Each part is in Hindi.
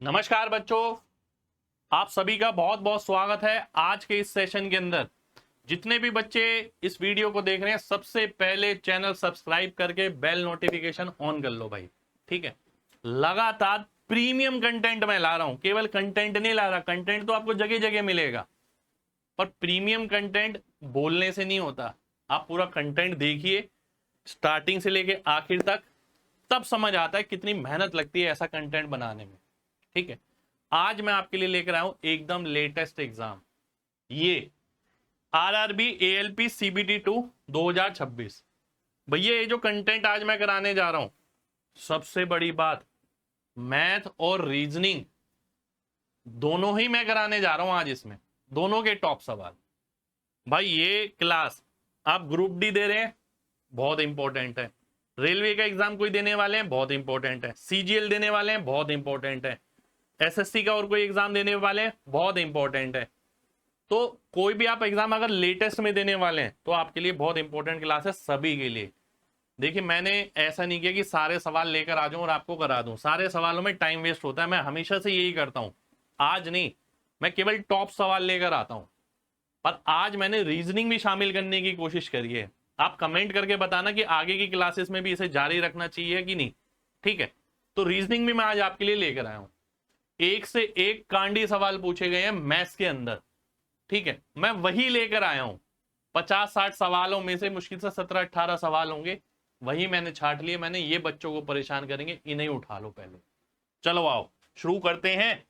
नमस्कार बच्चों, आप सभी का बहुत बहुत स्वागत है आज के इस सेशन के अंदर। जितने भी बच्चे इस वीडियो को देख रहे हैं, सबसे पहले चैनल सब्सक्राइब करके बेल नोटिफिकेशन ऑन कर लो भाई। ठीक है, लगातार प्रीमियम कंटेंट मैं ला रहा हूं, केवल कंटेंट नहीं ला रहा। कंटेंट तो आपको जगह जगह मिलेगा, पर प्रीमियम कंटेंट बोलने से नहीं होता। आप पूरा कंटेंट देखिए स्टार्टिंग से लेके आखिर तक, तब समझ आता है कितनी मेहनत लगती है ऐसा कंटेंट बनाने में। ठीक है, आज मैं आपके लिए लेकर आया हूं एकदम लेटेस्ट एग्जाम, ये आरआरबी एएलपी सीबीटी 2 2026। भैया ये जो कंटेंट आज मैं कराने जा रहा हूं, सबसे बड़ी बात, मैथ और रीजनिंग दोनों ही मैं कराने जा रहा हूं आज। इसमें दोनों के टॉप सवाल। भाई ये क्लास आप ग्रुप डी दे रहे हैं, बहुत इंपॉर्टेंट है। रेलवे का एग्जाम कोई देने वाले हैं, बहुत इंपॉर्टेंट है। सीजीएल देने वाले हैं, बहुत इंपॉर्टेंट है। एसएससी का और कोई एग्जाम देने वाले हैं, बहुत इंपॉर्टेंट है। तो कोई भी आप एग्जाम अगर लेटेस्ट में देने वाले हैं तो आपके लिए बहुत इंपॉर्टेंट क्लास है, सभी के लिए। देखिए मैंने ऐसा नहीं किया कि सारे सवाल लेकर आ जाऊं और आपको करा दूं, सारे सवालों में टाइम वेस्ट होता है। मैं हमेशा से यही करता हूं, आज नहीं, मैं केवल टॉप सवाल लेकर आता हूं। पर आज मैंने रीजनिंग भी शामिल करने की कोशिश करी है। आप कमेंट करके बताना कि आगे की क्लासेस में भी इसे जारी रखना चाहिए कि नहीं। ठीक है, तो रीजनिंग भी मैं आज आपके लिए लेकर आया हूं। एक से एक कांडी सवाल पूछे गए हैं मैथ्स के अंदर। ठीक है, मैं वही लेकर आया हूं। 50-60 सवालों में से मुश्किल से 17-18 सवाल होंगे, वही मैंने छाट लिए। मैंने ये बच्चों को परेशान करेंगे, इन्हें उठा लो पहले। चलो आओ शुरू करते हैं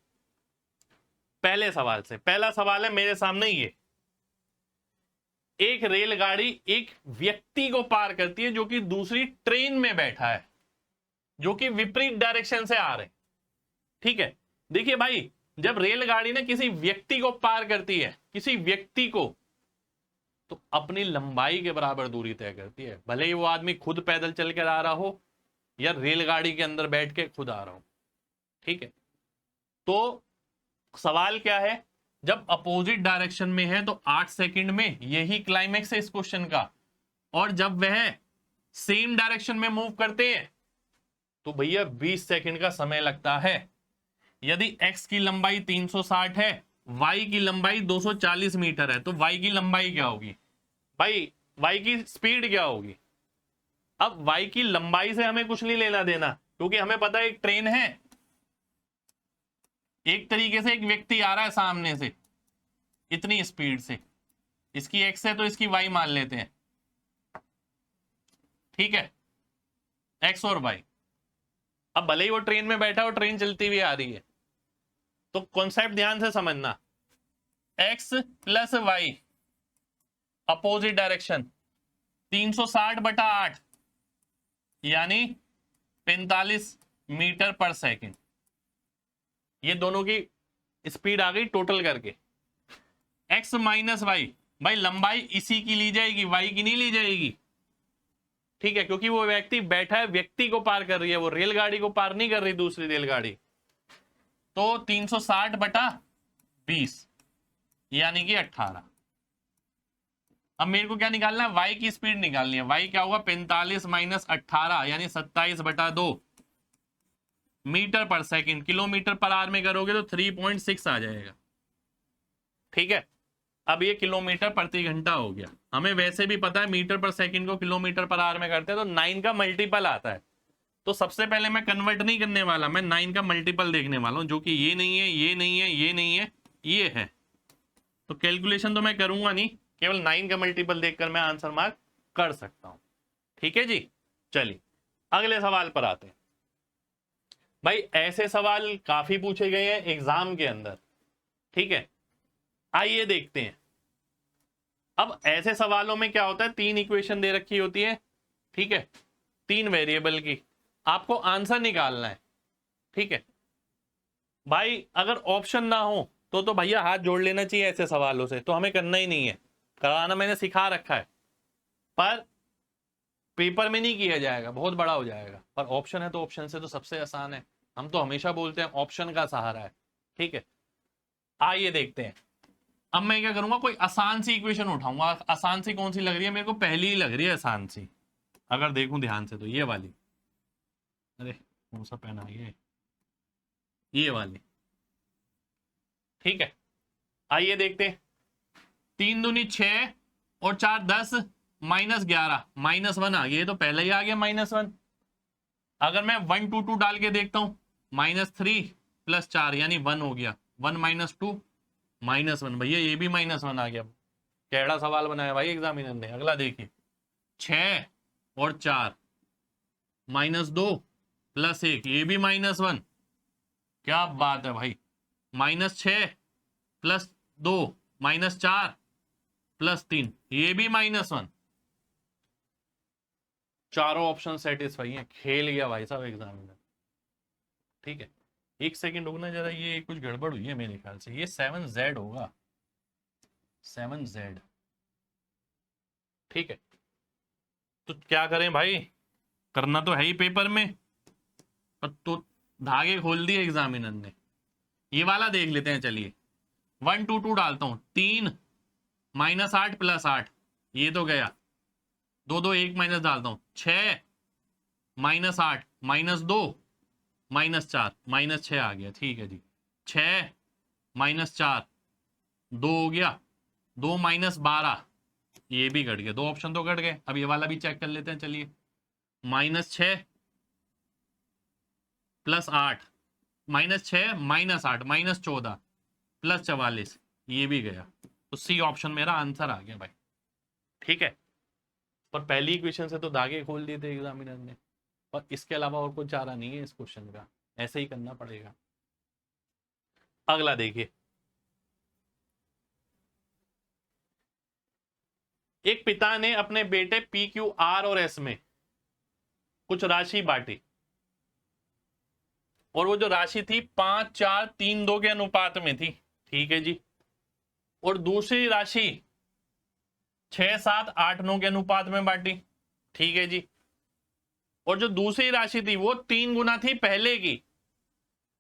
पहले सवाल से। पहला सवाल है मेरे सामने, ये एक रेलगाड़ी एक व्यक्ति को पार करती है जो कि दूसरी ट्रेन में बैठा है, जो कि विपरीत डायरेक्शन से आ रहे। ठीक है, देखिए भाई, जब रेलगाड़ी ने किसी व्यक्ति को पार करती है, किसी व्यक्ति को, तो अपनी लंबाई के बराबर दूरी तय करती है। भले ही वो आदमी खुद पैदल चल कर आ रहा हो या रेलगाड़ी के अंदर बैठ के खुद आ रहा हो। ठीक है, तो सवाल क्या है, जब अपोजिट डायरेक्शन में है तो 8 सेकंड में, यही क्लाइमेक्स है इस क्वेश्चन का। और जब वह सेम डायरेक्शन में मूव करते हैं तो भैया 20 सेकंड का समय लगता है। यदि x की लंबाई 360 है, y की लंबाई 240 मीटर है, तो y की लंबाई क्या होगी भाई, y की स्पीड क्या होगी। अब y की लंबाई से हमें कुछ नहीं लेना देना, क्योंकि हमें पता है एक ट्रेन है, एक तरीके से एक व्यक्ति आ रहा है सामने से इतनी स्पीड से, इसकी x है तो इसकी y मान लेते हैं। ठीक है, x और y। अब भले ही वो ट्रेन में बैठा हो, ट्रेन चलती हुई आ रही है, तो कॉन्सेप्ट ध्यान से समझना, x plus y opposite direction 360/8 यानी 45 मीटर पर सेकंड। ये दोनों की स्पीड आ गई टोटल करके। x माइनस वाई, भाई लंबाई इसी की ली जाएगी, y की नहीं ली जाएगी। ठीक है, क्योंकि वो व्यक्ति बैठा है, व्यक्ति को पार कर रही है, वो रेलगाड़ी को पार नहीं कर रही, दूसरी रेलगाड़ी। तो 360/20 यानी कि 18। अब मेरे को क्या निकालना है, y की स्पीड निकालनी है। y क्या होगा, 45 माइनस 18 यानी 27/2 मीटर पर सेकंड। किलोमीटर पर आवर में करोगे तो 3.6 आ जाएगा। ठीक है, अब ये किलोमीटर प्रति घंटा हो गया। हमें वैसे भी पता है मीटर पर सेकंड को किलोमीटर पर आवर में करते हैं तो 9 का मल्टीपल आता है। तो सबसे पहले मैं कन्वर्ट नहीं करने वाला, मैं 9 का मल्टीपल देखने वाला हूं, जो कि ये नहीं है, ये नहीं है, ये नहीं है, ये है। तो कैलकुलेशन तो मैं करूंगा नहीं, केवल 9 का मल्टीपल देखकर मैं आंसर मार्क कर सकता हूं। ठीक है जी, चलिए अगले सवाल पर आते हैं। भाई ऐसे सवाल काफी पूछे गए हैं एग्जाम के अंदर। ठीक है, आइए देखते हैं। अब ऐसे सवालों में क्या होता है, 3 इक्वेशन दे रखी होती है। ठीक है, 3 वेरिएबल की, आपको आंसर निकालना है। ठीक है भाई, अगर ऑप्शन ना हो तो भैया हाथ जोड़ लेना चाहिए ऐसे सवालों से, तो हमें करना ही नहीं है। कराना मैंने सिखा रखा है, पर पेपर में नहीं किया जाएगा, बहुत बड़ा हो जाएगा। पर ऑप्शन है तो ऑप्शन से तो सबसे आसान है, हम तो हमेशा बोलते हैं ऑप्शन का सहारा है। ठीक है, आइए देखते हैं। अब मैं क्या करूंगा, कोई आसान सी इक्वेशन उठाऊंगा। आसान सी कौन सी लग रही है मेरे को, पहली ही लग रही है आसान सी, अगर देखूं ध्यान से तो ये वाली। अरे कौन सा पेन है ये, ये वाली, ठीक है। आइए देखते हैं, 3 दूनी 6 और 4 10, -11, -1 आ गया, ये तो पहले ही आ गया -1। अगर मैं 1 2 2 डाल के देखता हूं, -3 + 4 यानी 1 हो गया, 1 - 2 -1, भैया ये भी -1 आ गया। टेढ़ा सवाल बनाया भाई एग्जामिनर ने। अगला देखिए, 6 और 4, -2 + 1, ये भी -1, क्या बात है भाई। -6 + 2, -4 + 3, ये भी -1। चारों ऑप्शन सेटिस्फाई हैं, खेल गया भाई साहब एग्जामिनर, ठीक है। 1 सेकंड रुकना जरा, ये कुछ गड़बड़ हुई है मेरे ख्याल से, ये 7Z होगा, 7Z, ठीक है। तो क्या करें भाई, करना तो है ही पेपर में, पर तो धागे खोल दिए एग्जामिनर ने। ये वाला देख लेते हैं, चलिए 1 2 2 डालता हूं, 3 -8 + 8, ये तो गया, 2 2 1 माइनस डालता हूं, 6 -8 -2 -4, -6 आ गया, ठीक है जी। 6 -4, 2 हो गया, 2 -12, ये भी कट गया, 2 ऑप्शन तो कट गए। अब ये वाला भी चेक कर लेते हैं, चलिए -6 + 8, -6 -8 -14 + 44, ये भी गया, तो सी ऑप्शन मेरा आंसर आ गया भाई, ठीक है। पर पहली इक्वेशन से तो धागे खोल दिए थे एग्जामिनर ने, और इसके अलावा और कोई चारा नहीं है इस क्वेश्चन का, ऐसे ही करना पड़ेगा। अगला देखिए, एक पिता ने अपने बेटे पी क्यू आर और एस में कुछ राशि बांटी, और वो जो राशि थी 5 4 3 2 के अनुपात में थी, ठीक है जी। और दूसरी राशि 6 7 8 9 के अनुपात में बांटी, ठीक है जी। और जो दूसरी राशि थी वो 3 गुना थी पहले की,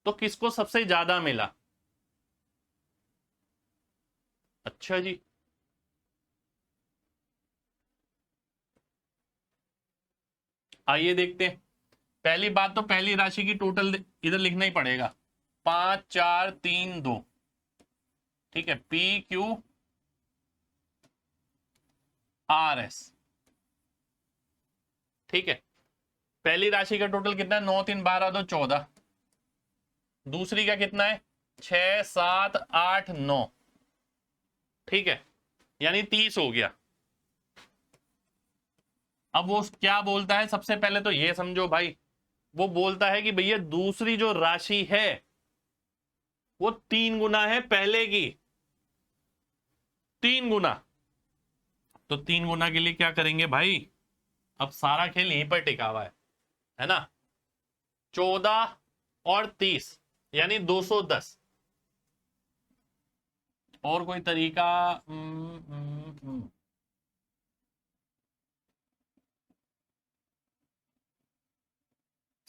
तो किसको सबसे ज्यादा मिला? अच्छा जी, आइए देखते हैं। पहली बात तो पहली राशि की टोटल इधर लिखना ही पड़ेगा, 5 4 3 2, ठीक है, पी क्यू आर एस, ठीक है। पहली राशि का टोटल कितना है? 9 3 12 2 14। दूसरी का कितना है? 6 7 8 9, ठीक है, यानी 30 हो गया। अब वो क्या बोलता है, सबसे पहले तो ये समझो भाई, वो बोलता है कि भैया दूसरी जो राशि है वो 3 गुना है पहले की, 3 गुना। तो 3 गुना के लिए क्या करेंगे भाई, अब सारा खेल यहीं पर टिका हुआ है ना। 14 और 30 यानी 210। और कोई तरीका?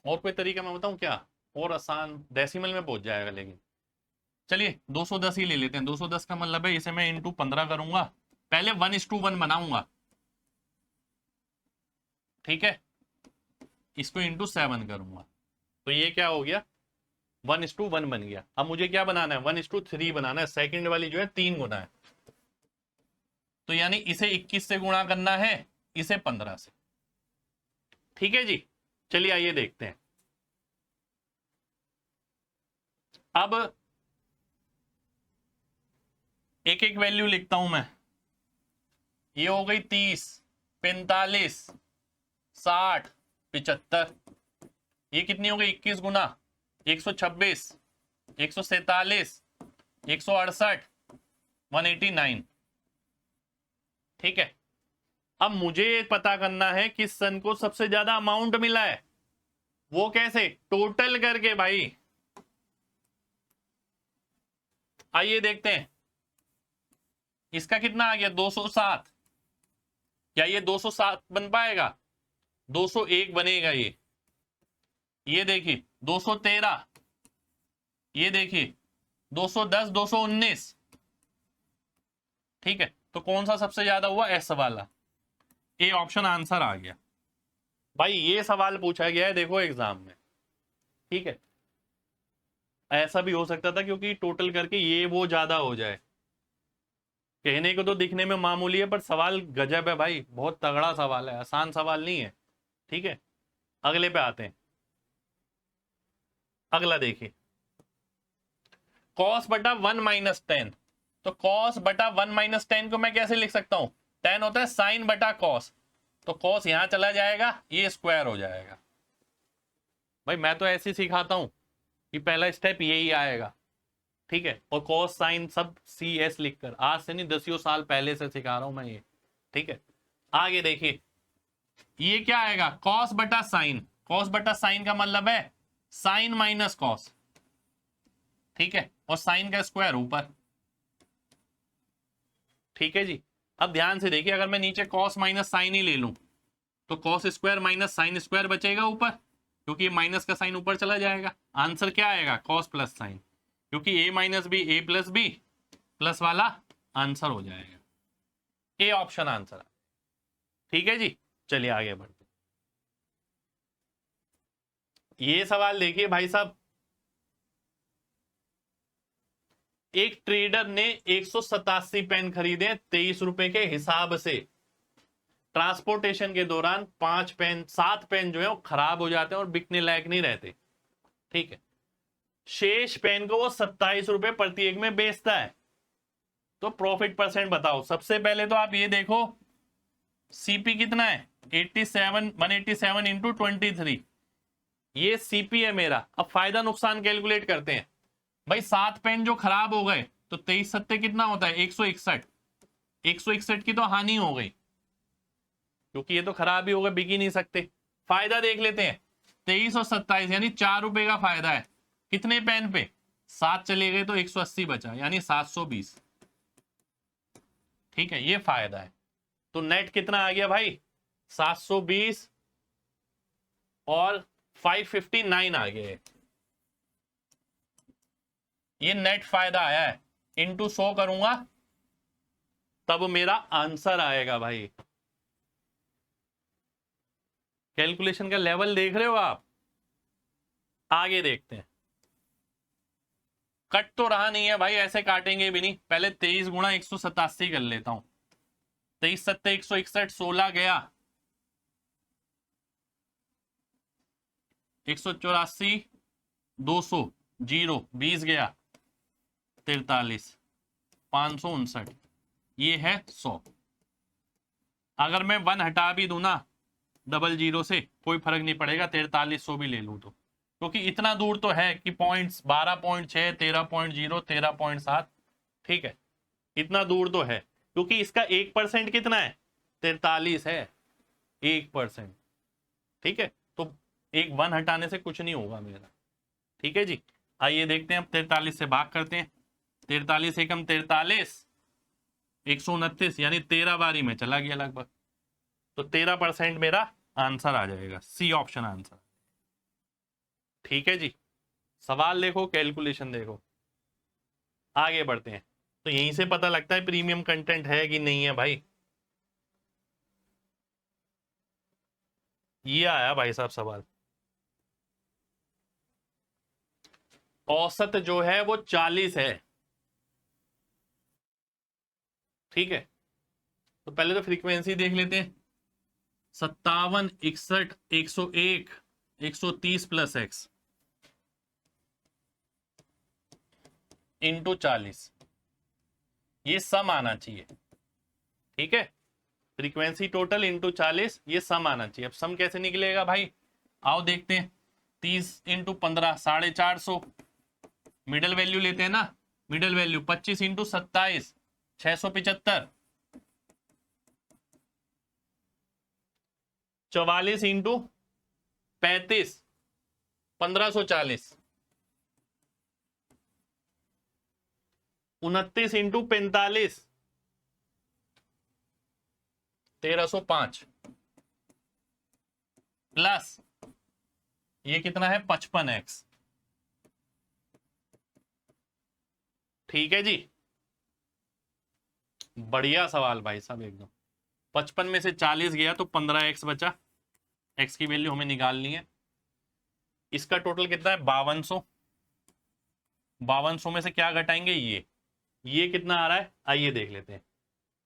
और कोई तरीका मैं बताऊं क्या, और आसान, डेसिमल में पहुंच जाएगा, लेकिन चलिए 210 ही ले लेते हैं। 210 का मतलब है इसे मैं इंटू 15 करूंगा, पहले 1:1 बनाऊंगा, ठीक है, इसको इंटू 7 करूंगा, तो ये क्या हो गया, 1:1 बन गया। अब मुझे क्या बनाना है, 1:3 बनाना है, सेकंड वाली जो है 3 गुना है, तो यानी इसे 21 से गुणा करना है, इसे 15 से, ठीक है जी। चलिए आइए देखते हैं। अब एक एक वैल्यू लिखता हूं मैं, ये हो गई 30 45 60 75, ये कितनी हो गई, 21 गुना 126 147 168 189, ठीक है। अब मुझे पता करना है किस सन को सबसे ज्यादा अमाउंट मिला है, वो कैसे, टोटल करके भाई। आइए देखते हैं, इसका कितना आ गया 207, क्या ये 207 बन पाएगा? 201 बनेगा ये देखिए 213, ये देखिए 210 219, ठीक है। तो कौन सा सबसे ज्यादा हुआ, एस वाला, ए ऑप्शन आंसर आ गया भाई। ये सवाल पूछा गया है देखो एग्जाम में, ठीक है। ऐसा भी हो सकता था क्योंकि टोटल करके ये वो ज्यादा हो जाए। कहने को तो दिखने में मामूली है पर सवाल गजब है भाई, बहुत तगड़ा सवाल है, आसान सवाल नहीं है। ठीक है, अगले पे आते हैं। अगला देखिए, कॉस बटा 1 - 10। तो कॉस बटा 1 - 10 को मैं कैसे लिख सकता हूं? 10 होता है साइन बटा कॉस, तो कॉस यहां चला जाएगा, ये स्क्वायर हो जाएगा। भाई मैं तो ऐसे ही सिखाता हूं कि पहला स्टेप यही आएगा। ठीक है, और कॉस साइन सब CS लिखकर, आज से नहीं 10 साल पहले से सिखा रहा हूं मैं ये। ठीक है, आगे देखिए, ये क्या आएगा? कॉस बटा साइन। कॉस बटा साइन का मतलब है साइन माइनस कॉस। ठीक है, और साइन का स्क्वायर ऊपर। ठीक है जी, अब ध्यान से देखिए, अगर मैं नीचे कॉस माइनस साइन ही ले लूं तो cos square minus sine square बचेगा ऊपर, क्योंकि माइनस का साइन ऊपर चला जाएगा। आंसर क्या आएगा? कॉस प्लस साइन, क्योंकि a minus B A plus B plus वाला आंसर हो जाएगा। A option answer. ठीक है जी, चलिए आगे बढ़ते। ये सवाल देखिए भाई साहब, एक ट्रेडर ने 187 पेन खरीदे 23 रुपए के हिसाब से। ट्रांसपोर्टेशन के दौरान 7 पेन जो है वो खराब हो जाते हैं और बिकने लायक नहीं रहते। ठीक है, शेष पेन को वो 27 रुपए प्रति एक में बेचता है, तो प्रॉफिट परसेंट बताओ। सबसे पहले तो आप ये देखो सीपी कितना है, 187 इंटू 23, ये सीपी है मेरा। अब फायदा नुकसान कैलकुलेट करते हैं। भाई 7 पेन जो खराब हो गए तो 23 सत्ते कितना होता है? 161। 161 की तो हानि हो गई, क्योंकि ये तो खराब ही हो गए, बिक ही नहीं सकते। फायदा देख लेते हैं, 23 और 27 यानी 4 रुपए का फायदा है। कितने पेन पे? 7 चले गए तो 180 बचा, यानी 720। ठीक है, ये फायदा है। तो नेट कितना आ गया भाई? 720 और 559 आ गए। ये नेट फायदा आया है, इंटू 100 करूंगा तब मेरा आंसर आएगा भाई। कैलकुलेशन का लेवल देख रहे हो आप? आगे देखते हैं। कट तो रहा नहीं है भाई, ऐसे काटेंगे भी नहीं। पहले 23 गुणा 187 कर लेता हूं। 23 सत्ते 161, 16 गया, 184, 200, 0, 20 गया, 43, 559, ये है 100। अगर मैं 1 हटा भी दूं ना डबल जीरो से, कोई फर्क नहीं पड़ेगा, 4300 भी ले लूं तो, क्योंकि इतना दूर तो है कि पॉइंट्स 12.6, 13.0, 13.7। ठीक है, इतना दूर तो है, क्योंकि इसका 1% कितना है? 43 है, 1%। ठीक है, तो एक 1 हटाने से कुछ नहीं होगा मेरा। ठीक है जी, आइए देखते हैं। अब 43 से भाग करते हैं। 43 एकम 43, 129, यानी 13 बारी में चला गया लगभग, तो 13% मेरा आंसर आ जाएगा। C option answer. ठीक है जी, सवाल देखो, कैलकुलेशन देखो। आगे बढ़ते हैं। तो यहीं से पता लगता है प्रीमियम कंटेंट है कि नहीं है भाई। ये आया भाई साहब सवाल, औसत जो है वो 40 है। ठीक है, तो पहले तो फ्रीक्वेंसी देख लेते हैं। 57, 61, 101, 130 प्लस एक्स इंटू 40, ये सम आना चाहिए। ठीक है, फ्रीक्वेंसी टोटल इंटू 40, ये सम आना चाहिए। अब सम कैसे निकलेगा भाई? आओ देखते हैं। 30 इंटू 15, 450। मिडल वैल्यू लेते हैं ना, middle value 25 into 27, 675। 44 into 35, 1540। 29 into 45, 1305 plus ये कितना है? 55x। ठीक है जी, बढ़िया सवाल भाई साहब एकदम। 55 में से 40 गया तो 15x बचा, x की वैल्यू हमें निकालनी है। इसका टोटल कितना है? 5200। 5200 में से क्या घटाएंगे, ये कितना आ रहा है, आइए देख लेते हैं।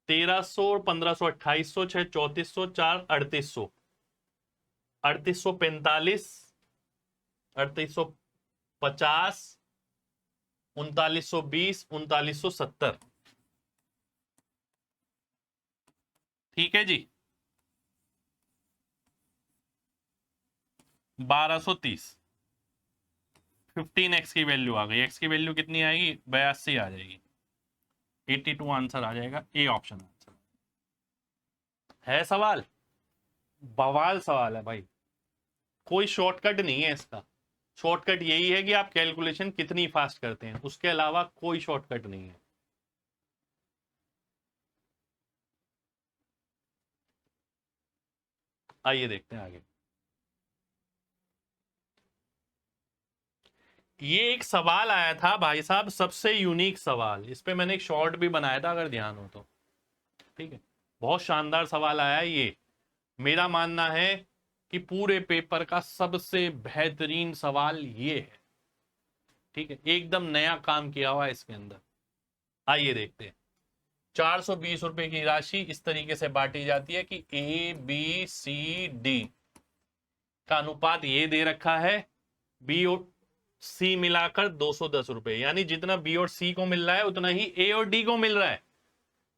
1300 और 1500 2800, 6 3400, 4 3800, 3845, 3850, 3920, 3970। ठीक है जी। 1230। 15x की वैल्यू आ गई, x की वैल्यू कितनी आएगी, 82 आ जाएगी। 82 आंसर आ जाएगा, ए ऑप्शन आंसर है। सवाल बवाल सवाल है भाई, कोई शॉर्टकट नहीं है इसका। शॉर्टकट यही है कि आप कैलकुलेशन कितनी फास्ट करते हैं, उसके अलावा कोई शॉर्टकट नहीं है। आइए देखते हैं आगे। ये एक सवाल आया था भाई साहब, सबसे यूनिक सवाल, इस पे मैंने एक शॉर्ट भी बनाया था अगर ध्यान हो तो। ठीक है, बहुत शानदार सवाल आया है ये। मेरा मानना है कि पूरे पेपर का सबसे बेहतरीन सवाल ये है। ठीक है, एकदम नया काम किया हुआ है इसके अंदर। आइए देखते हैं। 420 रुपए की राशि इस तरीके से बांटी जाती है कि ए बी सी डी का अनुपात ये दे रखा है, बी और सी मिलाकर 210 रुपए, यानी जितना बी और सी को मिल रहा है उतना ही ए और डी को मिल रहा है,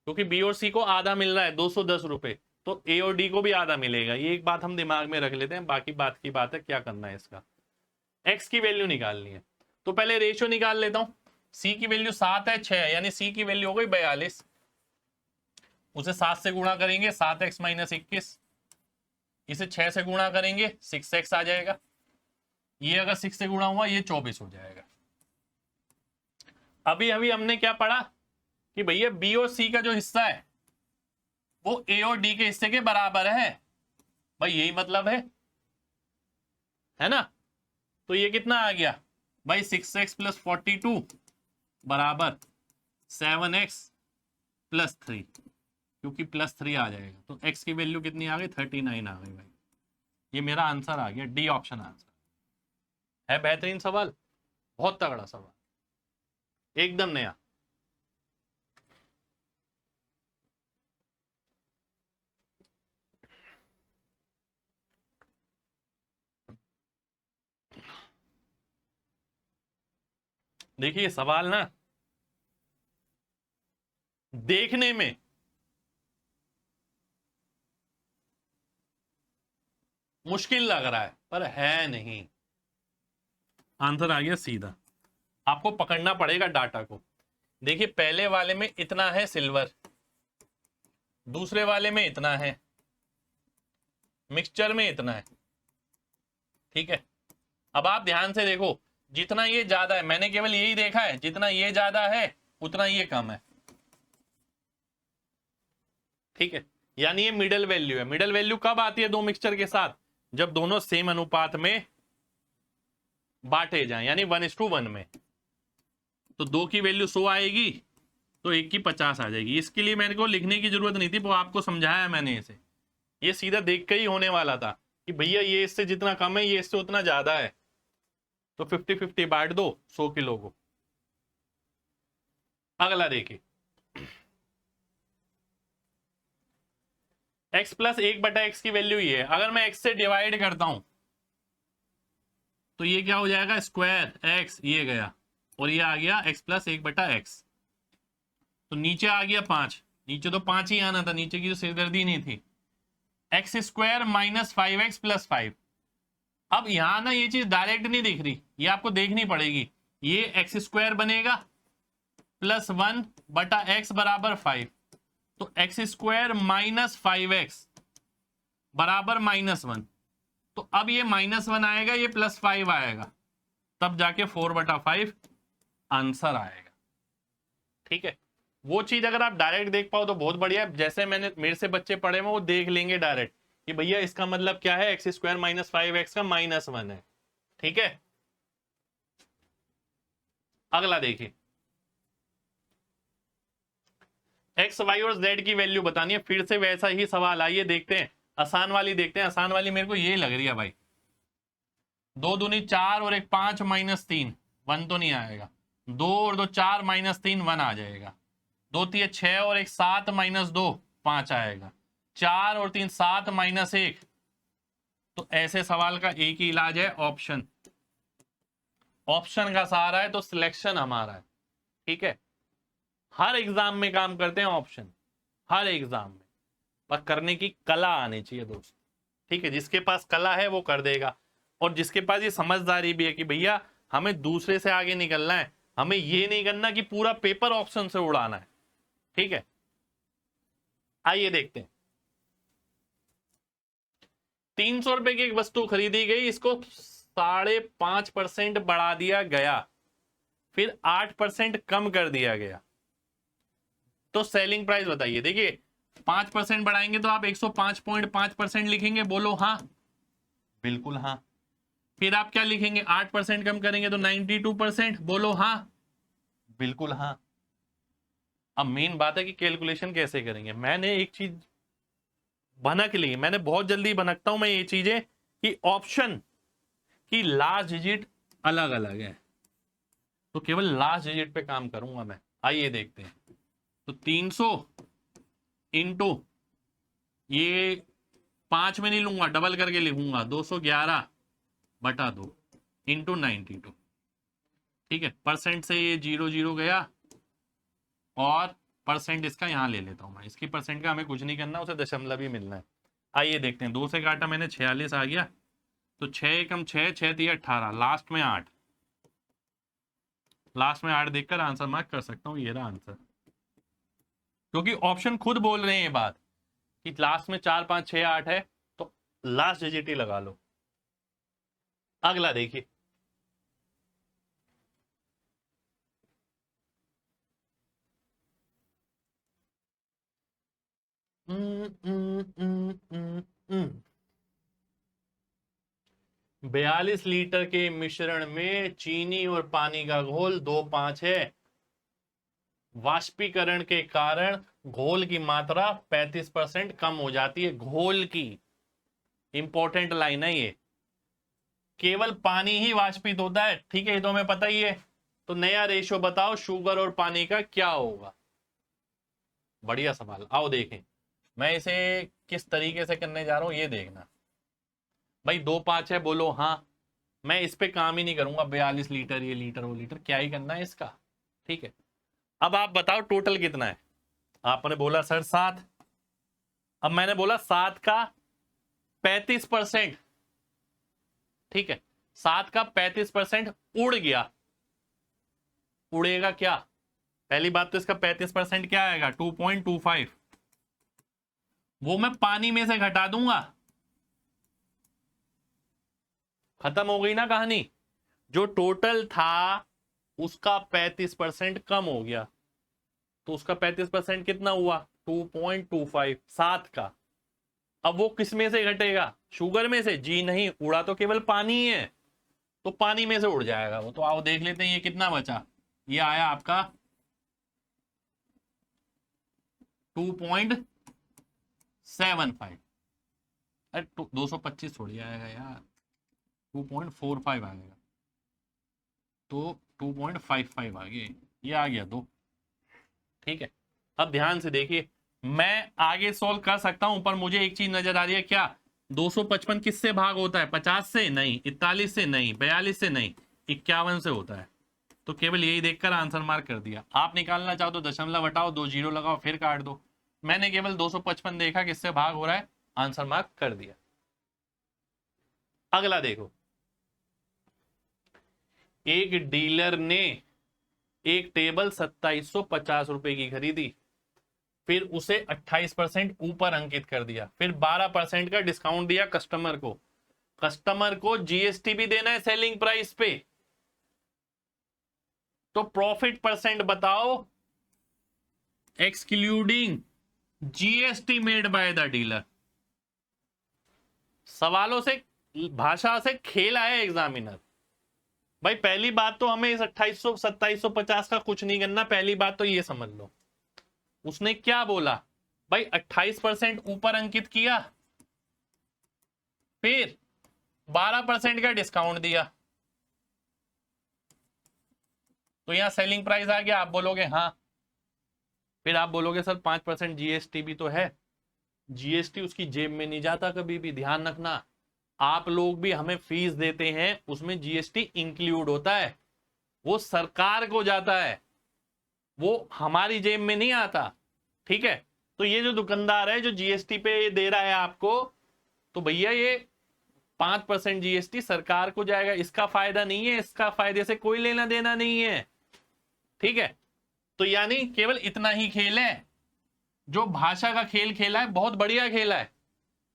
क्योंकि बी और सी को आधा मिल रहा है 210 रुपए, तो ए और डी को भी आधा मिलेगा। ये एक बात हम दिमाग में रख लेते हैं, बाकी बात की बात है क्या करना है इसका। एक्स की वैल्यू निकालनी है, तो पहले रेशियो निकाल लेता हूं। सी की वैल्यू 7 है, 6 है, यानी सी की वैल्यू हो गई 42। उसे 7 से गुणा करेंगे, 7x - 21। इसे 6 से गुणा करेंगे, 6x आ जाएगा। ये अगर 6 से गुणा हुआ ये 24 हो जाएगा। अभी अभी हमने क्या पढ़ा कि भैया बी और सी का जो हिस्सा है वो ए और डी के हिस्से के बराबर है, भाई यही मतलब है ना। तो ये कितना आ गया भाई, 6x + 42 बराबर 7x + 3, क्योंकि +3 आ जाएगा, तो x की वैल्यू कितनी आ गई, 39 आ गई भाई। ये मेरा आंसर आ गया, डी ऑप्शन आंसर है। बेहतरीन सवाल, बहुत तगड़ा सवाल, एकदम नया। देखिए सवाल ना देखने में मुश्किल लग रहा है पर है नहीं, आंसर आ गया सीधा। आपको पकड़ना पड़ेगा डाटा को। देखिए पहले वाले में इतना है सिल्वर, दूसरे वाले में इतना है, मिक्सचर में इतना है। ठीक है, अब आप ध्यान से देखो, जितना ये ज्यादा है, मैंने केवल यही देखा है, जितना ये ज्यादा है उतना ये कम है। ठीक है, यानी ये मिडल वैल्यू है। मिडल वैल्यू कब आती है दो मिक्सचर के साथ, जब दोनों सेम अनुपात में बांटे जाएं, यानी 1:1 में। तो 2 की वैल्यू 100 आएगी तो 1 की 50 आ जाएगी। इसके लिए मेरे को लिखने की जरूरत नहीं थी, वो आपको समझाया मैंने इसे। ये सीधा देख के ही होने वाला था कि भैया ये इससे जितना कम है ये इससे उतना ज्यादा है, तो 50-50 बांट दो 100 किलो को। अगला देखिए, x + 1/x की वैल्यू ये है। अगर मैं x से डिवाइड करता हूं तो ये क्या हो जाएगा, स्क्वायर x, ये गया और ये आ गया x + 1/x। तो नीचे आ गया 5, नीचे तो 5 ही आना था, नीचे की तो सिरदर्दी नहीं थी। x² - 5x + 5। अब यहां ना ये चीज डायरेक्ट नहीं दिख रही, ये आपको देखनी पड़ेगी। ये x² बनेगा +1/x = 5, तो x² - 5x बराबर -1। तो अब ये -1 आएगा, ये +5 आएगा, तब जाके 4/5 आंसर आएगा। ठीक है, वो चीज अगर आप डायरेक्ट देख पाओ तो बहुत बढ़िया है। जैसे मेरे से बच्चे पढ़े हुए वो देख लेंगे डायरेक्ट कि भैया इसका मतलब क्या है, x² - 5x का -1 है। ठीक है, अगला देखिए, x, y और z की वैल्यू बतानी है। फिर से वैसा ही सवाल, आइए देखते हैं। आसान वाली देखते हैं, आसान वाली मेरे को ये लग रही है भाई। 2 दूनी 4 और 1 5 - 3, 1 तो नहीं आएगा। 2 और 2 4 -3 1 आ जाएगा। 2 3 6 और 1 7 -2 5 आएगा। 4 और 3 7 -1। तो ऐसे सवाल का एक ही इलाज है, ऑप्शन। ऑप्शन का सहारा है तो सिलेक्शन हमारा है। ठीक है, हर एग्जाम में काम करते हैं ऑप्शन, हर एग्जाम में, पर करने की कला आनी चाहिए दोस्त। ठीक है, जिसके पास कला है वो कर देगा, और जिसके पास ये समझदारी भी है कि भैया हमें दूसरे से आगे निकलना है, हमें ये नहीं करना कि पूरा पेपर ऑप्शन से उड़ाना है। ठीक है, आइए देखते हैं। 300 रुपए की एक वस्तु खरीदी गई, इसको 5.5% बढ़ा दिया गया, फिर 8% कम कर दिया गया, तो सेलिंग प्राइस बताइए। देखिए 5% बढ़ाएंगे तो आप 105.5% लिखेंगे, बोलो हाँ। बिल्कुल हाँ। फिर आप क्या लिखेंगे, 8% कम करेंगे तो 92%, बोलो हाँ। बिल्कुल हाँ। अब मेन बात है कि कैलकुलेशन कैसे करेंगे। मैंने एक चीज भनक ली, मैंने बहुत जल्दी भनकता हूं मैं ये चीजें, कि ऑप्शन की लास्ट डिजिट अलग अलग है, तो केवल लास्ट डिजिट पे काम करूंगा मैं। आइए देखते हैं। तो 300 इंटू, ये 5 में नहीं लूंगा, डबल करके लिखूंगा, 211/2 इंटू 92। ठीक है, परसेंट से ये 0 0 गया, और परसेंट इसका यहां ले लेता हूं मैं, इसकी परसेंट का हमें कुछ नहीं करना, उसे दशमलव ही मिलना है। आइए देखते हैं, 2 से काटा मैंने 46 आ गया, तो 6 एकम 6 6 3 18, लास्ट में 8, लास्ट में 8 देखकर आंसर मार्क कर सकता हूं। ये रहा आंसर, क्योंकि ऑप्शन खुद बोल रहे हैं ये बात कि लास्ट में 4 5 6 8 है, तो लास्ट डिजिट ही लगा लो। अगला देखिए, हम्म, 42 लीटर के मिश्रण में चीनी और पानी का घोल 2:5 है। वाष्पीकरण के कारण घोल की मात्रा 35% कम हो जाती है। घोल की इंपॉर्टेंट लाइन है ये, केवल पानी ही वाष्पित होता है। ठीक है, ये तो हमें पता ही है। तो नया रेशियो बताओ शुगर और पानी का क्या होगा। बढ़िया सवाल, आओ देखें। मैं इसे किस तरीके से करने जा रहा हूं ये देखना। भाई 2:5 है, बोलो हाँ। मैं इस पे काम ही नहीं करूंगा, 42 लीटर ये लीटर वो लीटर, क्या ही करना है इसका। ठीक है, अब आप बताओ टोटल कितना है। आपने बोला सर 7, अब मैंने बोला 7 का 35%। ठीक है, 7 का 35% उड़ गया। उड़ेगा क्या, पहली बात तो इसका 35% क्या आएगा, 2.25, वो मैं पानी में से घटा दूंगा। खत्म हो गई ना कहानी। जो टोटल था उसका 35% कम हो गया, तो उसका 35% कितना हुआ, 2.25, 7 का। अब वो किस में से घटेगा, शुगर में से? जी नहीं, उड़ा तो केवल पानी ही है, तो पानी में से उड़ जाएगा वो। तो आओ देख लेते हैं ये कितना बचा। ये आया आपका 2.75, अरे 225 थोड़ी आएगा यार, 2.45 आएगा, तो 2.55 आ गया, ये आ गया 2। ठीक है, अब ध्यान से देखिए, मैं आगे सॉल्व कर सकता हूं, पर मुझे एक चीज नजर आ रही है, क्या 255 किससे भाग होता है, 50 से नहीं, 41 से नहीं, 42 से नहीं, 51 से होता है। तो केवल यही देखकर आंसर मार्क कर दिया। आप निकालना चाहो तो दशमलव हटाओ, 2 0 लगाओ, फिर काट दो। मैंने केवल 255 देखा किससे भाग हो रहा है, आंसर मार्क कर दिया। अगला देखो, एक डीलर ने एक टेबल 2750 रुपए की खरीदी, फिर उसे 28% ऊपर अंकित कर दिया, फिर 12% का डिस्काउंट दिया कस्टमर को। कस्टमर को जीएसटी भी देना है सेलिंग प्राइस पे, तो प्रॉफिट परसेंट बताओ excluding GST made by the dealer. सवालों से, भाषा से खेला है एग्जामिनर। भाई पहली बात तो हमें इस 2800 2750 का कुछ नहीं करना, पहली बात तो ये समझ लो। उसने क्या बोला भाई, 28% ऊपर अंकित किया, फिर 12% का डिस्काउंट दिया, तो यहाँ सेलिंग प्राइस आ गया, आप बोलोगे हाँ, फिर आप बोलोगे सर 5% जीएसटी भी तो है। जीएसटी उसकी जेब में नहीं जाता कभी भी, ध्यान रखना। आप लोग भी हमें फीस देते हैं, उसमें जीएसटी इंक्लूड होता है, वो सरकार को जाता है, वो हमारी जेब में नहीं आता। ठीक है, तो ये जो दुकानदार है जो जीएसटी पे दे रहा है आपको, तो भैया ये 5% जीएसटी सरकार को जाएगा, इसका फायदा नहीं है, इसका फायदे से कोई लेना देना नहीं है। ठीक है, तो यानी केवल इतना ही खेल है, जो भाषा का खेल खेला है बहुत बढ़िया खेला है।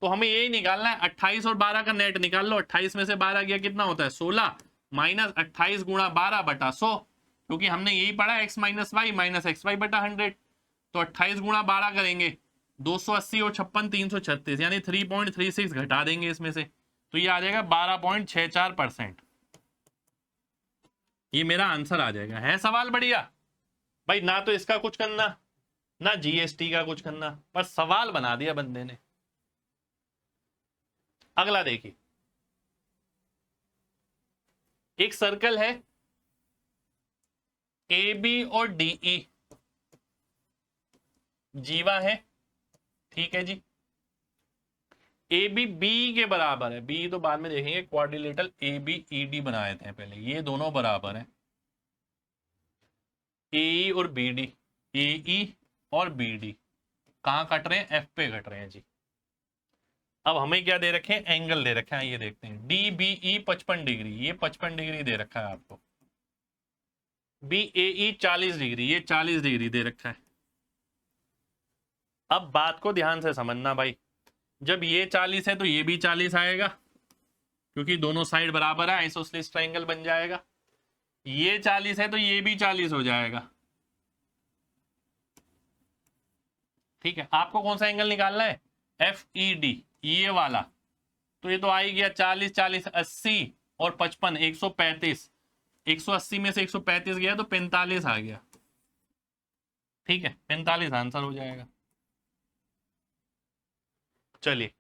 तो हमें यही निकालना है, 28 और 12 का नेट निकाल लो। 28 में से 12 गया कितना होता है 16, माइनस 28 गुणा 12 बटा 100, क्योंकि हमने यही पढ़ा x minus y minus x y बटा 100। तो 28 गुणा 12 करेंगे 280 और 56 336, यानी 3.36 घटा देंगे इसमें से, तो ये आ जाएगा 12.64%। ये मेरा आंसर आ जाएगा। है सवाल बढ़िया भाई, ना तो इसका कुछ करना ना जीएसटी का कुछ करना, पर सवाल बना दिया बंदे ने। अगला देखिए, एक सर्कल है ए बी और डीई, जीवा है, ठीक है जी। ए बी बी के बराबर है, बी तो बाद में देखेंगे, quadrilateral A B E D बनाए थे पहले, ये दोनों बराबर है, ए और बी डी, ए और बी डी कहां कट रहे हैं, एफ पे कट रहे हैं जी। अब हमें क्या दे रखे हैं, एंगल दे रखे हैं, ये देखते हैं, डी बी ई 55 डिग्री, ये 55 डिग्री दे रखा है आपको, बी ए ई 40 डिग्री, ये 40 डिग्री दे रखा है। अब बात को ध्यान से समझना भाई, जब ये 40 है तो ये भी 40 आएगा, क्योंकि दोनों साइड बराबर है, आइसोसेलेस ट्रायंगल बन जाएगा। ये 40 है तो ये भी 40 हो जाएगा। ठीक है, आपको कौन सा एंगल निकालना है, एफ ई डी, ये वाला। तो ये तो आ ही गया 40 40 80 और 55 135, 180 में से 135 गया तो 45 आ गया। ठीक है, 45 आंसर हो जाएगा। चलिए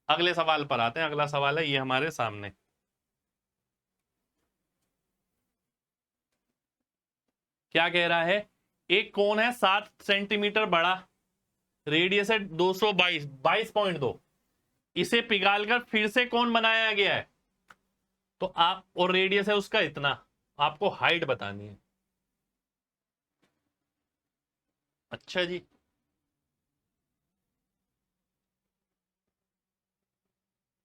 अगले सवाल पर आते हैं। अगला सवाल है ये हमारे सामने, क्या कह रहा है, एक कोण है 7 सेंटीमीटर बड़ा, रेडियस है 222, 22.2, इसे पिघालकर फिर से कोण बनाया गया है, तो आप, और रेडियस है उसका इतना, आपको हाइट बतानी है। अच्छा जी,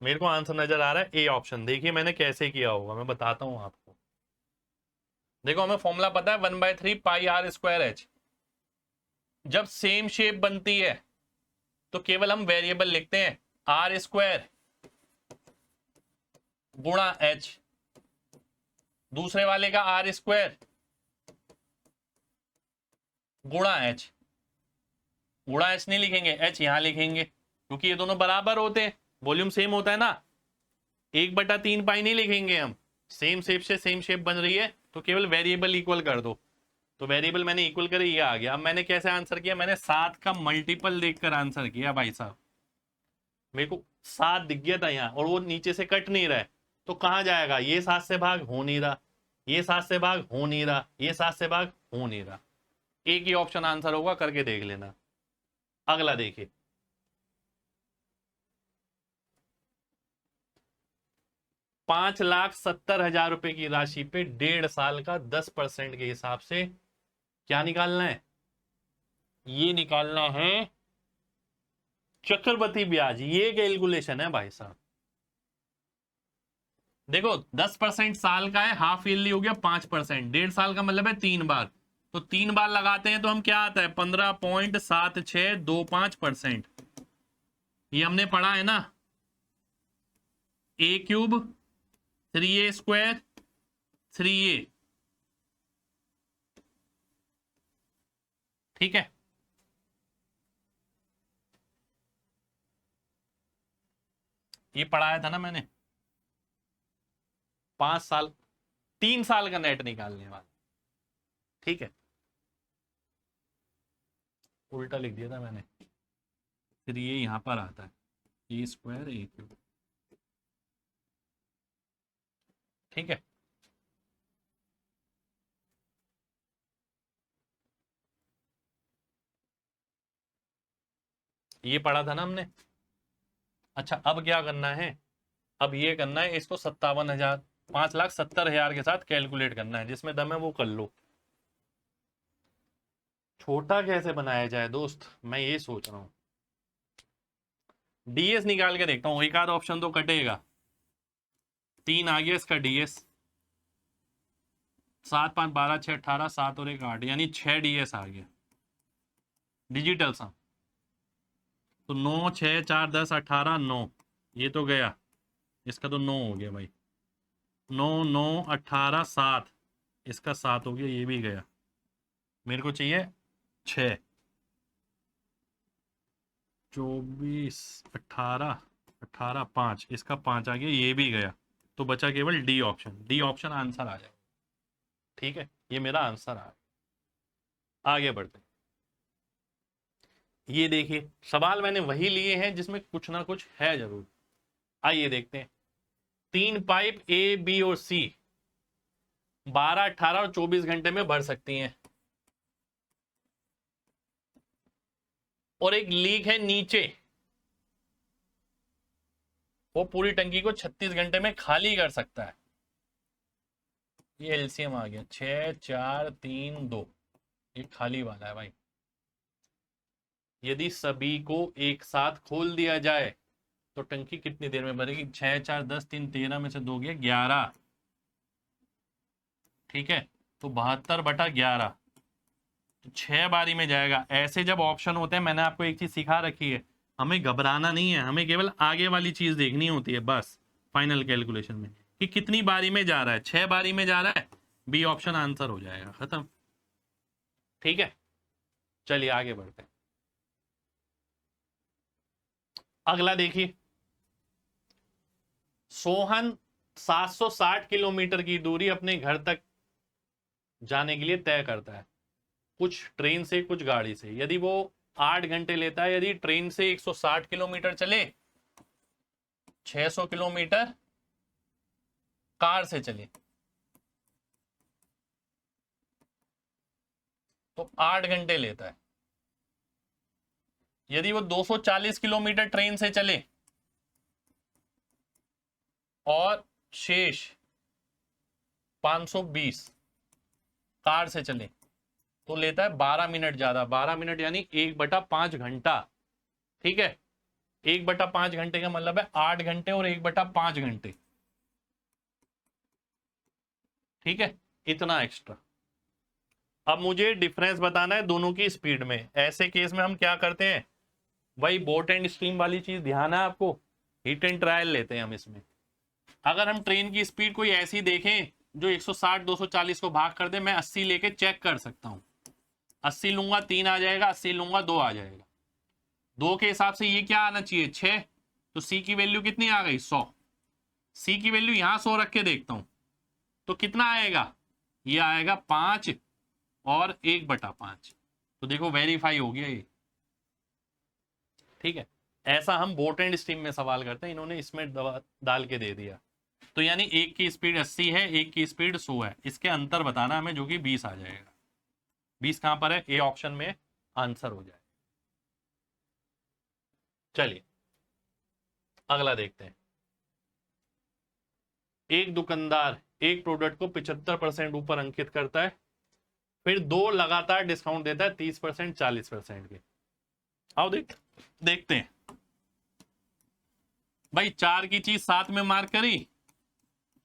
मेरे को आंसर नजर आ रहा है ए ऑप्शन। देखिए मैंने कैसे किया होगा, मैं बताता हूं आपको। देखो हमें फॉर्मूला पता है 1/3 पाई आर स्क्वायर एच। जब सेम शेप बनती है तो केवल हम वेरिएबल लिखते हैं, आर स्क्वायर गुणा एच, दूसरे वाले का आर स्क्वायर गुणा एच, गुणा एच नहीं लिखेंगे, एच यहां लिखेंगे, क्योंकि ये दोनों बराबर होते हैं, वॉल्यूम सेम होता है ना। 1/3 पाई नहीं लिखेंगे हम, सेम शेप से सेम शेप बन रही है तो केवल वेरिएबल इक्वल कर दो। तो वेरिएबल मैंने इक्वल करे, ये आ गया। अब मैंने कैसे आंसर किया, मैंने 7 का मल्टीपल देखकर आंसर किया भाई साहब। मेरे को 7 दिख गया था यहाँ, और वो नीचे से कट नहीं रहा है, तो कहाँ जाएगा, ये 7 से भाग हो नहीं रहा, ये 7 से भाग हो नहीं रहा, ये 7 से भाग हो नहीं रहा। एक ही ऑप्शन आंसर होगा, करके देख लेना। अगला देखिए, ₹5,70,000 रुपए की राशि पे 1.5 साल का 10% के हिसाब से क्या निकालना है, ये निकालना है चक्रवृद्धि ब्याज। ये कैलकुलेशन है भाई साहब। देखो 10% साल का है, हाफ ईयरली हो गया 5%, 1.5 साल का मतलब है 3 बार, तो 3 बार लगाते हैं तो हम क्या आता है 15.7625%। ये हमने पढ़ा है ना, a cube 3a square 3a, ठीक है। ये पढ़ाया था ना मैंने, 5 साल 3 साल का नेट निकालने वाला, ठीक है। उल्टा लिख दिया था मैंने, फिर ये यहां पर आता है ए स्क्वायर ए क्यूब, ठीक है। ये पढ़ा था ना हमने। अच्छा अब क्या करना है, अब ये करना है इसको 57,000 5,70,000 के साथ कैलकुलेट करना है, जिसमें दम है वो कर लो। छोटा कैसे बनाया जाए दोस्त, मैं ये सोच रहा हूं। डीएस निकाल के देखता हूं, एक आध ऑप्शन तो कटेगा। 3 आ गया इसका डीएस, 7 5 12 6 18, 7 और 1 8, यानी 6 डीएस आ गया डिजिटल सा। तो 9 6 4 10 18 9, ये तो गया, इसका तो 9 हो गया भाई। 9 9 18 7, इसका 7 हो गया, ये भी गया। मेरे को चाहिए 6, 24 18 18 5, इसका 5 आ गया, ये भी गया। तो बचा केवल D option, D option answer आ जाए। ठीक है, ये मेरा आंसर आ, आगे बढ़ते। ये देखिए सवाल मैंने वही लिए हैं जिसमें कुछ ना कुछ है जरूर। आइए देखते हैं। 3 पाइप ए बी और सी 12 18 और 24 घंटे में भर सकती हैं, और एक लीक है नीचे, वो पूरी टंकी को 36 घंटे में खाली कर सकता है। ये एलसीएम आ गया 6 4 3 2, ये खाली वाला है भाई। यदि सभी को एक साथ खोल दिया जाए तो टंकी कितनी देर में भरेगी? 6 4 10 3 13 में से 2 गया 11, ठीक है। तो 72/11, तो 6 बारी में जाएगा। ऐसे जब ऑप्शन होते हैं, मैंने आपको एक चीज सिखा रखी है, हमें घबराना नहीं है, हमें केवल आगे वाली चीज देखनी होती है बस फाइनल कैलकुलेशन में, कि कितनी बारी में जा रहा है। 6 बारी में जा रहा है, बी ऑप्शन आंसर हो जाएगा, खत्म। ठीक है, चलिए आगे बढ़ते हैं। अगला देखिए, सोहन 760 किलोमीटर की दूरी अपने घर तक जाने के लिए तय करता है, कुछ ट्रेन से कुछ गाड़ी से। यदि वो 8 घंटे लेता है, यदि ट्रेन से 160 किलोमीटर चले, 600 किलोमीटर कार से चले, तो 8 घंटे लेता है। यदि वो 240 किलोमीटर ट्रेन से चले और शेष 520 कार से चले, तो लेता है 12 मिनट ज्यादा। 12 मिनट यानी 1/5 घंटा। ठीक है, 1/5 घंटे का मतलब है 8 घंटे और 1/5 घंटे। ठीक है, इतना एक्स्ट्रा। अब मुझे डिफरेंस बताना है दोनों की स्पीड में। ऐसे केस में हम क्या करते हैं, वही बोट एंड स्ट्रीम वाली चीज ध्यान है आपको, हिट एंड ट्रायल लेते हैं हम इसमें। अगर हम ट्रेन की स्पीड कोई ऐसी देखें जो 160 240 को भाग कर दे, मैं 80 लेके चेक कर सकता हूं। 80 लूंगा 3 आ जाएगा, 80 लूंगा 2 आ जाएगा। 2 के हिसाब से ये क्या आना चाहिए 6, तो सी की वैल्यू कितनी आ गई 100। सी की वैल्यू यहां 100 रख के देखता हूं, तो कितना आएगा, ये आएगा 5 और 1/5। तो देखो वेरीफाई हो गया ये। ठीक है, ऐसा हम बोट एंड स्ट्रीम में सवाल करते हैं, इन्होंने इसमें डाल के दे दिया। तो यानी एक की स्पीड 80 है, एक की स्पीड 100 है, इसके अंतर बताना हमें, जो कि 20 आ जाएगा। 20 कहां पर है, ए ऑप्शन में आंसर हो जाए। चलिए अगला देखते हैं। एक दुकानदार एक प्रोडक्ट को 75% ऊपर अंकित करता है, फिर 2 लगातार डिस्काउंट देता है 30% 40% के। आओ देखते हैं भाई। 4 की चीज 7 में मार्क करी,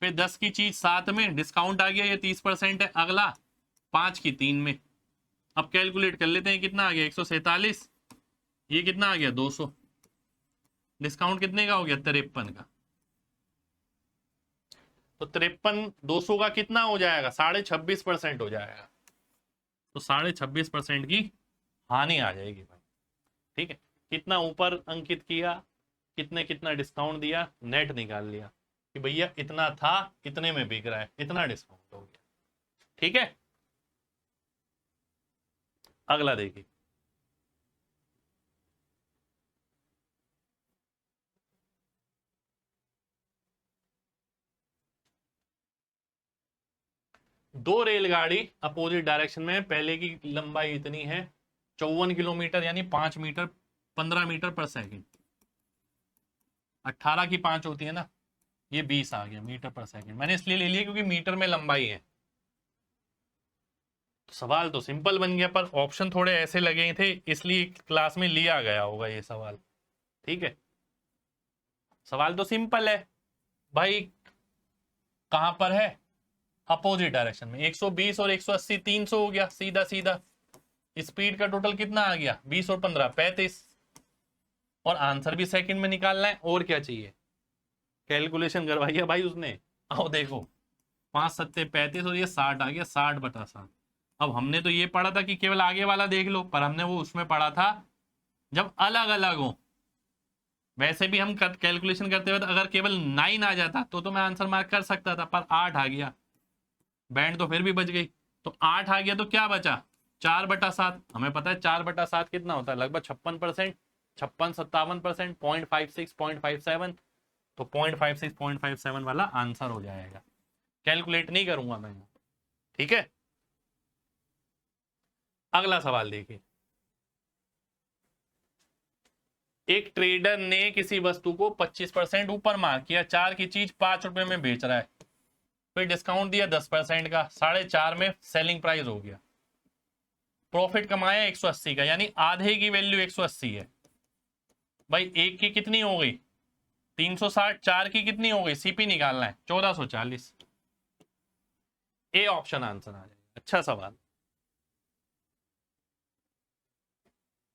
फिर 10 की चीज 7 में, डिस्काउंट आ गया, ये 30% है। अगला 5 की 3 में। अब कैलकुलेट कर लेते हैं, कितना आ गया 147, ये कितना आ गया 200, डिस्काउंट कितने का हो गया 53 का। तो 53 200 का कितना हो जाएगा 26.5% हो जाएगा। तो 26.5% की हानि आ जाएगी भाई। ठीक है, कितना ऊपर अंकित किया, कितने कितना डिस्काउंट दिया, नेट निकाल लिया कि भैया इतना था, इतने में बिक रहा है, इतना डिस्काउंट हो गया। ठीक है, अगला देखिए। दो रेलगाड़ी अपोजिट डायरेक्शन में, पहले की लंबाई इतनी है 54 किलोमीटर यानी 5 मीटर 15 मीटर पर सेकंड। 18 की 5 होती है ना, ये 20 आ गया मीटर पर सेकंड। मैंने इसलिए ले लिया क्योंकि मीटर में लंबाई है। तो सवाल तो सिंपल बन गया, पर ऑप्शन थोड़े ऐसे लगे थे इसलिए क्लास में लिया गया होगा ये सवाल। ठीक है, सवाल तो सिंपल है भाई, कहां पर है, अपोजिट डायरेक्शन में। 120 और 180 300 हो गया सीधा सीधा। स्पीड का टोटल कितना आ गया, 20 और 15 35। और आंसर भी सेकंड में निकालना है, और क्या चाहिए, कैलकुलेशन करवाई है भाई उसने। आओ देखो, 5 सत्ते 35 और ये 60 आ गया, 60/60। अब हमने तो ये पढ़ा था कि केवल आगे वाला देख लो, पर हमने वो उसमें पढ़ा था जब अलग अलग हो। वैसे भी हम कैलकुलेशन करते हुए अगर केवल 9 आ जाता तो मैं आंसर मार्क कर सकता था, पर 8 आ गया, बैंड तो फिर भी बच गई। तो 8 आ गया तो क्या बचा, 4/7। हमें पता है 4/7 कितना होता है, लगभग 56%, 56-57%, 0.56 0.57। तो 0.56 0.57 वाला आंसर हो जाएगा। कैलकुलेट नहीं करूंगा मैं, ठीक है। अगला सवाल देखिए, एक ट्रेडर ने किसी वस्तु को 25% ऊपर मार्क किया, 4 की चीज 5 रुपए में बेच रहा है, फिर डिस्काउंट दिया 10% का, 4.5 में सेलिंग प्राइस हो गया, प्रॉफिट कमाया 180 का, यानी आधे की वैल्यू 180 है। भाई एक की कितनी हो गई 360, 4 की कितनी हो गई, सीपी निकालना है 1440। ए ऑप्शन आंसर आ जाएगा। अच्छा सवाल।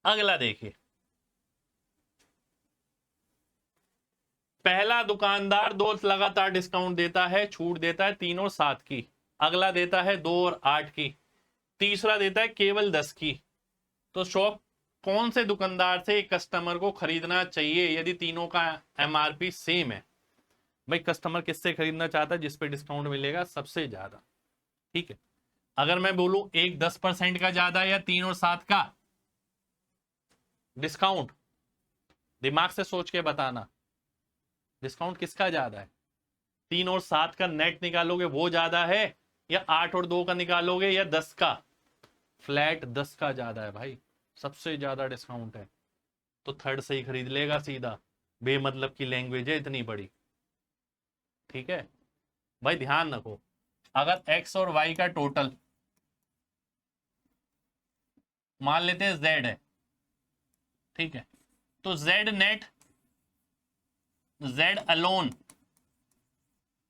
अगला देखिए, पहला दुकानदार 2 लगातार डिस्काउंट देता है, छूट देता है 3 और 7 की, अगला देता है 2 और 8 की, तीसरा देता है केवल 10 की। तो शॉप कौन से दुकानदार से एक कस्टमर को खरीदना चाहिए यदि तीनों का एमआरपी सेम है। भाई कस्टमर किससे खरीदना चाहता है, जिस पे डिस्काउंट मिलेगा सबसे ज्यादा। ठीक है, अगर मैं बोलूं एक 10% का ज्यादा या 3 और 7 का डिस्काउंट, दिमाग से सोच के बताना, डिस्काउंट किसका ज्यादा है, 3 और 7 का नेट निकालोगे वो ज्यादा है, या 8 और 2 का निकालोगे, या 10 का। फ्लैट 10 का ज्यादा है भाई, सबसे ज्यादा डिस्काउंट है, तो थर्ड से ही खरीद लेगा सीधा। बेमतलब की लैंग्वेज है इतनी बड़ी। ठीक है भाई, ध्यान रखो, अगर एक्स और वाई का टोटल मान लेते हैं जेड है, ठीक है, तो जेड नेट, जेड अलोन,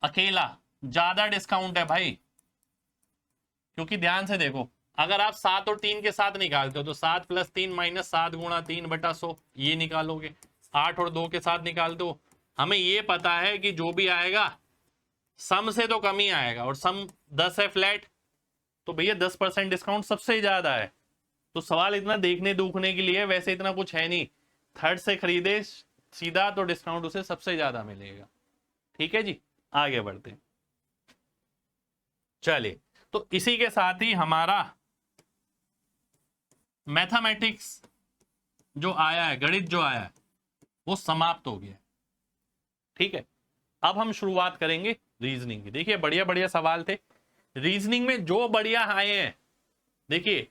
अकेला ज्यादा डिस्काउंट है भाई। क्योंकि ध्यान से देखो, अगर आप 7 और 3 के साथ निकालते हो तो 7 + 3 - 7 × 3/100 ये निकालोगे। 8 और 2 के साथ निकालते हो, हमें ये पता है कि जो भी आएगा सम से तो कम ही आएगा, और सम 10 है फ्लैट, तो भैया 10% डिस्काउंट सबसे ज्यादा है। तो सवाल इतना देखने दुखने के लिए, वैसे इतना कुछ है नहीं, थर्ड से खरीदे सीधा तो डिस्काउंट उसे सबसे ज्यादा मिलेगा। ठीक है जी, आगे बढ़ते हैं। चलिए, तो इसी के साथ ही हमारा मैथमेटिक्स जो आया है, गणित जो आया है, वो समाप्त हो गया। ठीक है, अब हम शुरुआत करेंगे रीजनिंग की। देखिए बढ़िया बढ़िया सवाल थे रीजनिंग में, जो बढ़िया आए हैं। देखिए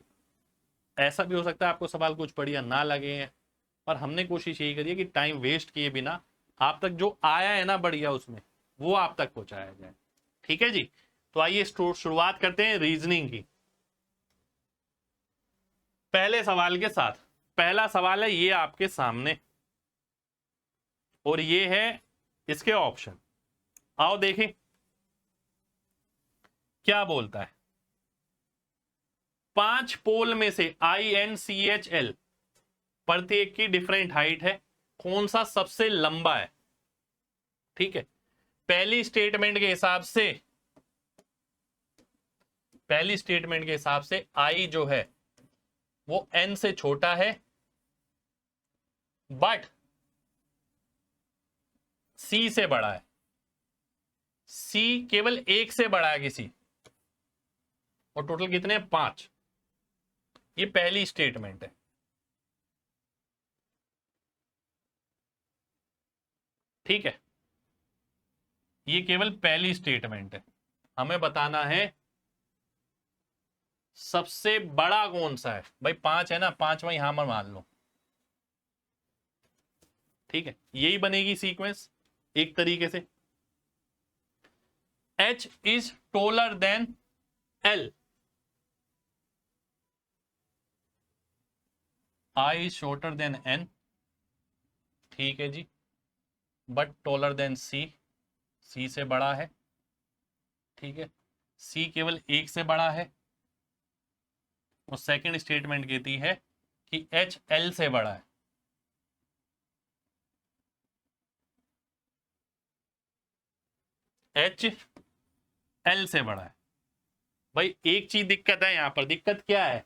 ऐसा भी हो सकता है आपको सवाल कुछ बढ़िया ना लगे हैं, पर हमने कोशिश यही करी है कि टाइम वेस्ट किए बिना आप तक जो आया है ना बढ़िया, उसमें वो आप तक पहुंचाया जाए। ठीक है जी, तो आइए शुरुआत करते हैं रीजनिंग की, पहले सवाल के साथ। पहला सवाल है ये आपके सामने, और ये है इसके ऑप्शन। आओ देखें क्या बोलता है। 5 पोल में से INCHL प्रत्येक की डिफरेंट हाइट है, कौन सा सबसे लंबा है। ठीक है, पहली स्टेटमेंट के हिसाब से, पहली स्टेटमेंट के हिसाब से I जो है वो N से छोटा है, बट C से बड़ा है। C केवल 1 से बड़ा है किसी, और टोटल कितने 5। ये पहली स्टेटमेंट है। ठीक है, ये केवल पहली स्टेटमेंट है। हमें बताना है सबसे बड़ा कौन सा है। भाई 5 है ना, 5वां यहां पर मान लो, ठीक है, यही बनेगी सीक्वेंस एक तरीके से। H is taller than L, I is shorter than N, ठीक है जी, but taller than C, C से बड़ा है, ठीक है, C केवल एक से बड़ा है। और सेकंड स्टेटमेंट कहती है कि H L से बड़ा है। H L से बड़ा है। भाई एक चीज दिक्कत है यहां पर, दिक्कत क्या है,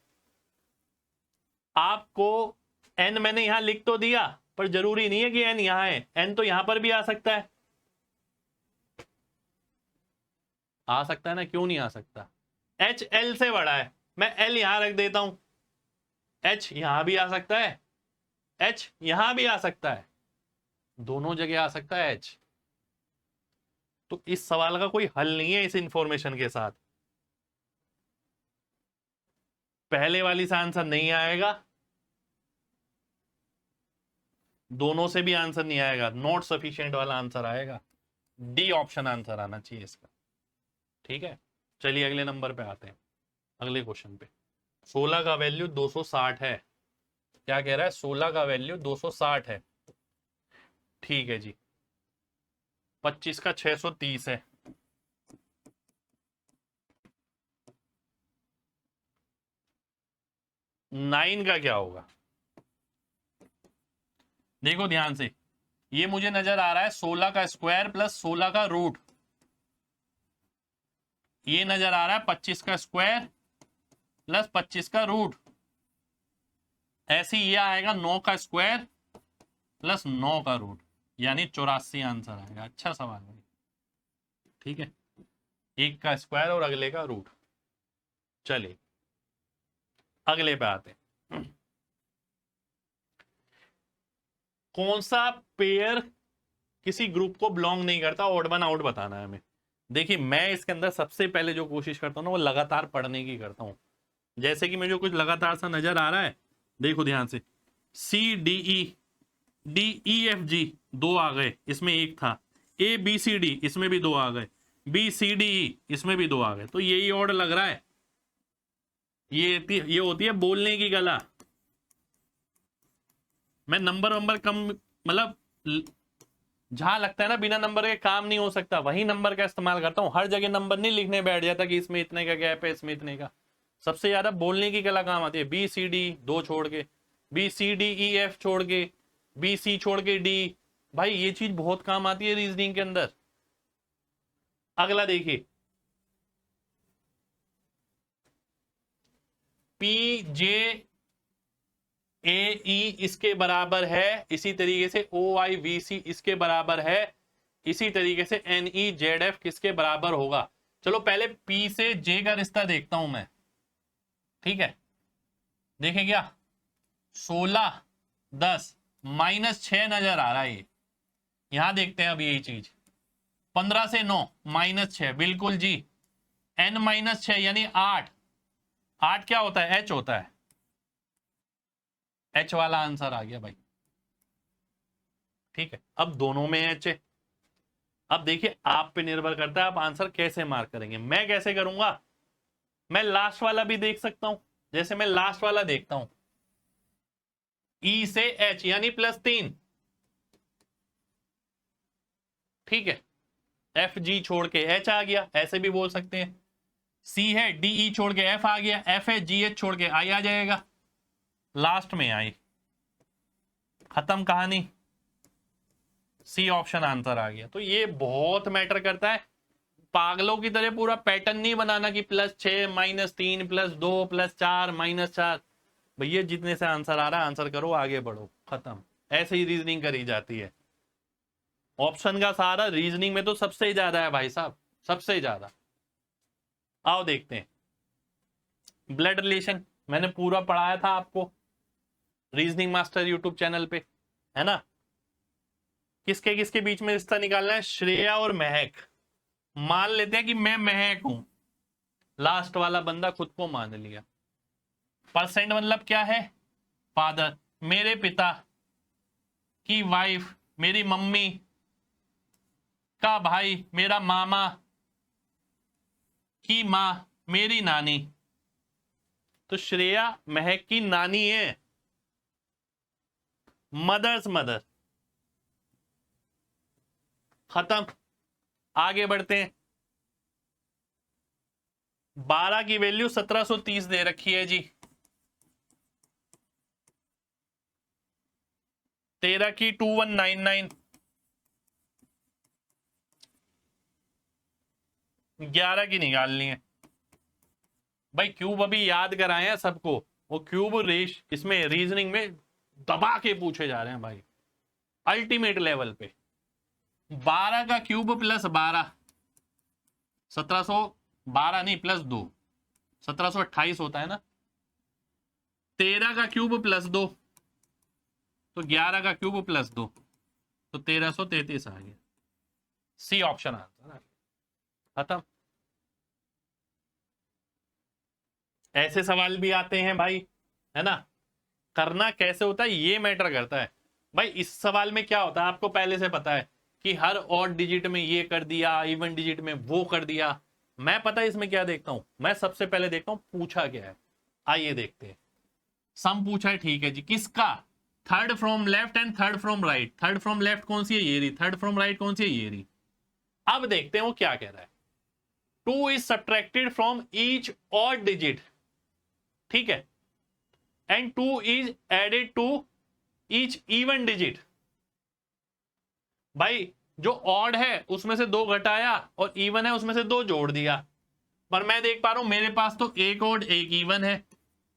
आपको N मैंने यहां लिख तो दिया, पर जरूरी नहीं है कि N यहां है, N तो यहां पर भी आ सकता है। आ सकता है ना, क्यों नहीं आ सकता? H L से बड़ा है, मैं L यहां रख देता हूं, H यहां भी आ सकता है, H यहां भी आ सकता है, दोनों जगह आ सकता है H। तो इस सवाल का कोई हल नहीं है इस इंफॉर्मेशन के साथ। पहले वाली से आंसर नहीं आएगा, दोनों से भी आंसर नहीं आएगा, नॉट सफिशिएंट वाला आंसर आएगा। डी ऑप्शन आंसर आना चाहिए इसका, ठीक है। चलिए अगले नंबर पे आते हैं, अगले क्वेश्चन पे। 16 का वैल्यू 260 है, क्या कह रहा है, 16 का वैल्यू 260 है, ठीक है जी। 25 का 630 है, नाइन का क्या होगा? देखो ध्यान से, ये मुझे नजर आ रहा है 16 का स्क्वायर प्लस 16 का रूट, ये नजर आ रहा है 25 का स्क्वायर प्लस 25 का रूट, ऐसे ही ये आएगा 9 का स्क्वायर प्लस 9 का रूट, यानी 84 आंसर आएगा। अच्छा सवाल है, ठीक है, एक का स्क्वायर और अगले का रूट। चलिए अगले पे आते हैं। कौन सा पेयर किसी ग्रुप को बिलोंग नहीं करता, ऑड वन आउट बताना है हमें। देखिए मैं इसके अंदर सबसे पहले जो कोशिश करता हूँ ना, वो लगातार पढ़ने की करता हूँ। जैसे कि मुझे कुछ लगातार सा नजर आ रहा है, देखो ध्यान से, सी डी ई एफ जी दो आ गए, इसमें एक था, ए बी सी डी इसमें भी दो आ गए, बी सी डी ई इसमें भी दो आ गए, तो यही ऑड लग रहा है। ये होती है बोलने की कला। मैं नंबर कम, मतलब जहां लगता है ना बिना नंबर के काम नहीं हो सकता, वही नंबर का इस्तेमाल करता हूं। हर जगह नंबर नहीं लिखने बैठ जाता कि इसमें इतने का गैप है, इसमें इतने का। सबसे ज्यादा बोलने की कला काम आती है। बी सी डी दो छोड़ के, B C D E F छोड़ के, बी सी छोड़ के डी, भाई ये चीज बहुत काम आती है रीजनिंग के अंदर। अगला देखिए, पी जे ए ई इसके बराबर है, इसी तरीके से ओ आई वी सी इसके बराबर है, इसी तरीके से एन ई जेड एफ किसके बराबर होगा। चलो पहले पी से जे का रिश्ता देखता हूं मैं, ठीक है। देखें क्या, 16 10 -6 नजर आ रहा है, ये यहां देखते हैं अब यही चीज। 15 से 9 -6, बिल्कुल जी। n -6 यानी 8, 8 क्या होता है, h होता है, h वाला आंसर आ गया भाई, ठीक है। अब दोनों में h है। अब देखिए आप पे निर्भर करता है आप आंसर कैसे मार्क करेंगे। मैं कैसे करूंगा, मैं लास्ट वाला भी देख सकता हूं, जैसे मैं लास्ट वाला देखता हूं, E से H यानी +3, ठीक है। एफ जी छोड़ के H आ गया, ऐसे भी बोल सकते हैं। C है डी ई छोड़ के F आ गया, F है जी एच छोड़ के I आ जाएगा, लास्ट में I, खत्म कहानी, सी ऑप्शन आंसर आ गया। तो ये बहुत मैटर करता है, पागलों की तरह पूरा पैटर्न नहीं बनाना कि +6 -3 +2 +4 -4। भैया जितने से आंसर आ रहा है आंसर करो, आगे बढ़ो, खत्म। ऐसे ही रीजनिंग करी जाती है। ऑप्शन का सहारा रीजनिंग में तो सबसे ज्यादा है भाई साहब, सबसे ज्यादा। आओ देखते हैं ब्लड रिलेशन, मैंने पूरा पढ़ाया था आपको रीजनिंग मास्टर यूट्यूब चैनल पे, है ना। किसके किसके बीच में रिश्ता निकालना है, श्रेया और महक। मान लेते हैं कि मैं महक हूं, लास्ट वाला बंदा खुद को मान लिया। परसेंट मतलब क्या है, फादर, मेरे पिता की वाइफ मेरी मम्मी का भाई, मेरा मामा की माँ, मेरी नानी। तो श्रेया महक की नानी है, मदर्स मदर। खत्म। आगे बढ़ते हैं। 12 की वैल्यू 1730 दे रखी है जी। 13 की 2199। 11 की निकालनी है भाई। क्यूब अभी याद कराए हैं सबको, वो क्यूब रेश इसमें रीजनिंग में दबा के पूछे जा रहे हैं भाई, अल्टीमेट लेवल पे। 12 का क्यूब प्लस 12, 1712 नहीं प्लस 2, 1728 होता है ना। 13 का क्यूब प्लस 2, तो 11 का क्यूब प्लस 2, तो 1333 आ गया। C option answer. खत्म। ऐसे सवाल भी आते हैं भाई, है ना। करना कैसे होता है ये मैटर करता है भाई। इस सवाल में क्या होता है आपको पहले से पता है कि हर ऑड डिजिट में ये कर दिया, इवन डिजिट में वो कर दिया। मैं पता है इसमें क्या देखता हूं, मैं सबसे पहले देखता हूं पूछा क्या है। आइए देखते हैं। सम पूछा है, ठीक है जी, किसका? Third from left and third from right. Third from left कौन सी है, ये रही। थर्ड फ्रॉम राइट कौन सी है, ये रही। अब देखते हैं वो क्या कह रहा है। 2 is subtracted from each odd digit, ठीक है, and 2 is added to each even digit. भाई जो ऑड है उसमें से 2 घटाया और इवन है उसमें से 2 जोड़ दिया। पर मैं देख पा रहा हूं मेरे पास तो एक ऑड एक इवन है,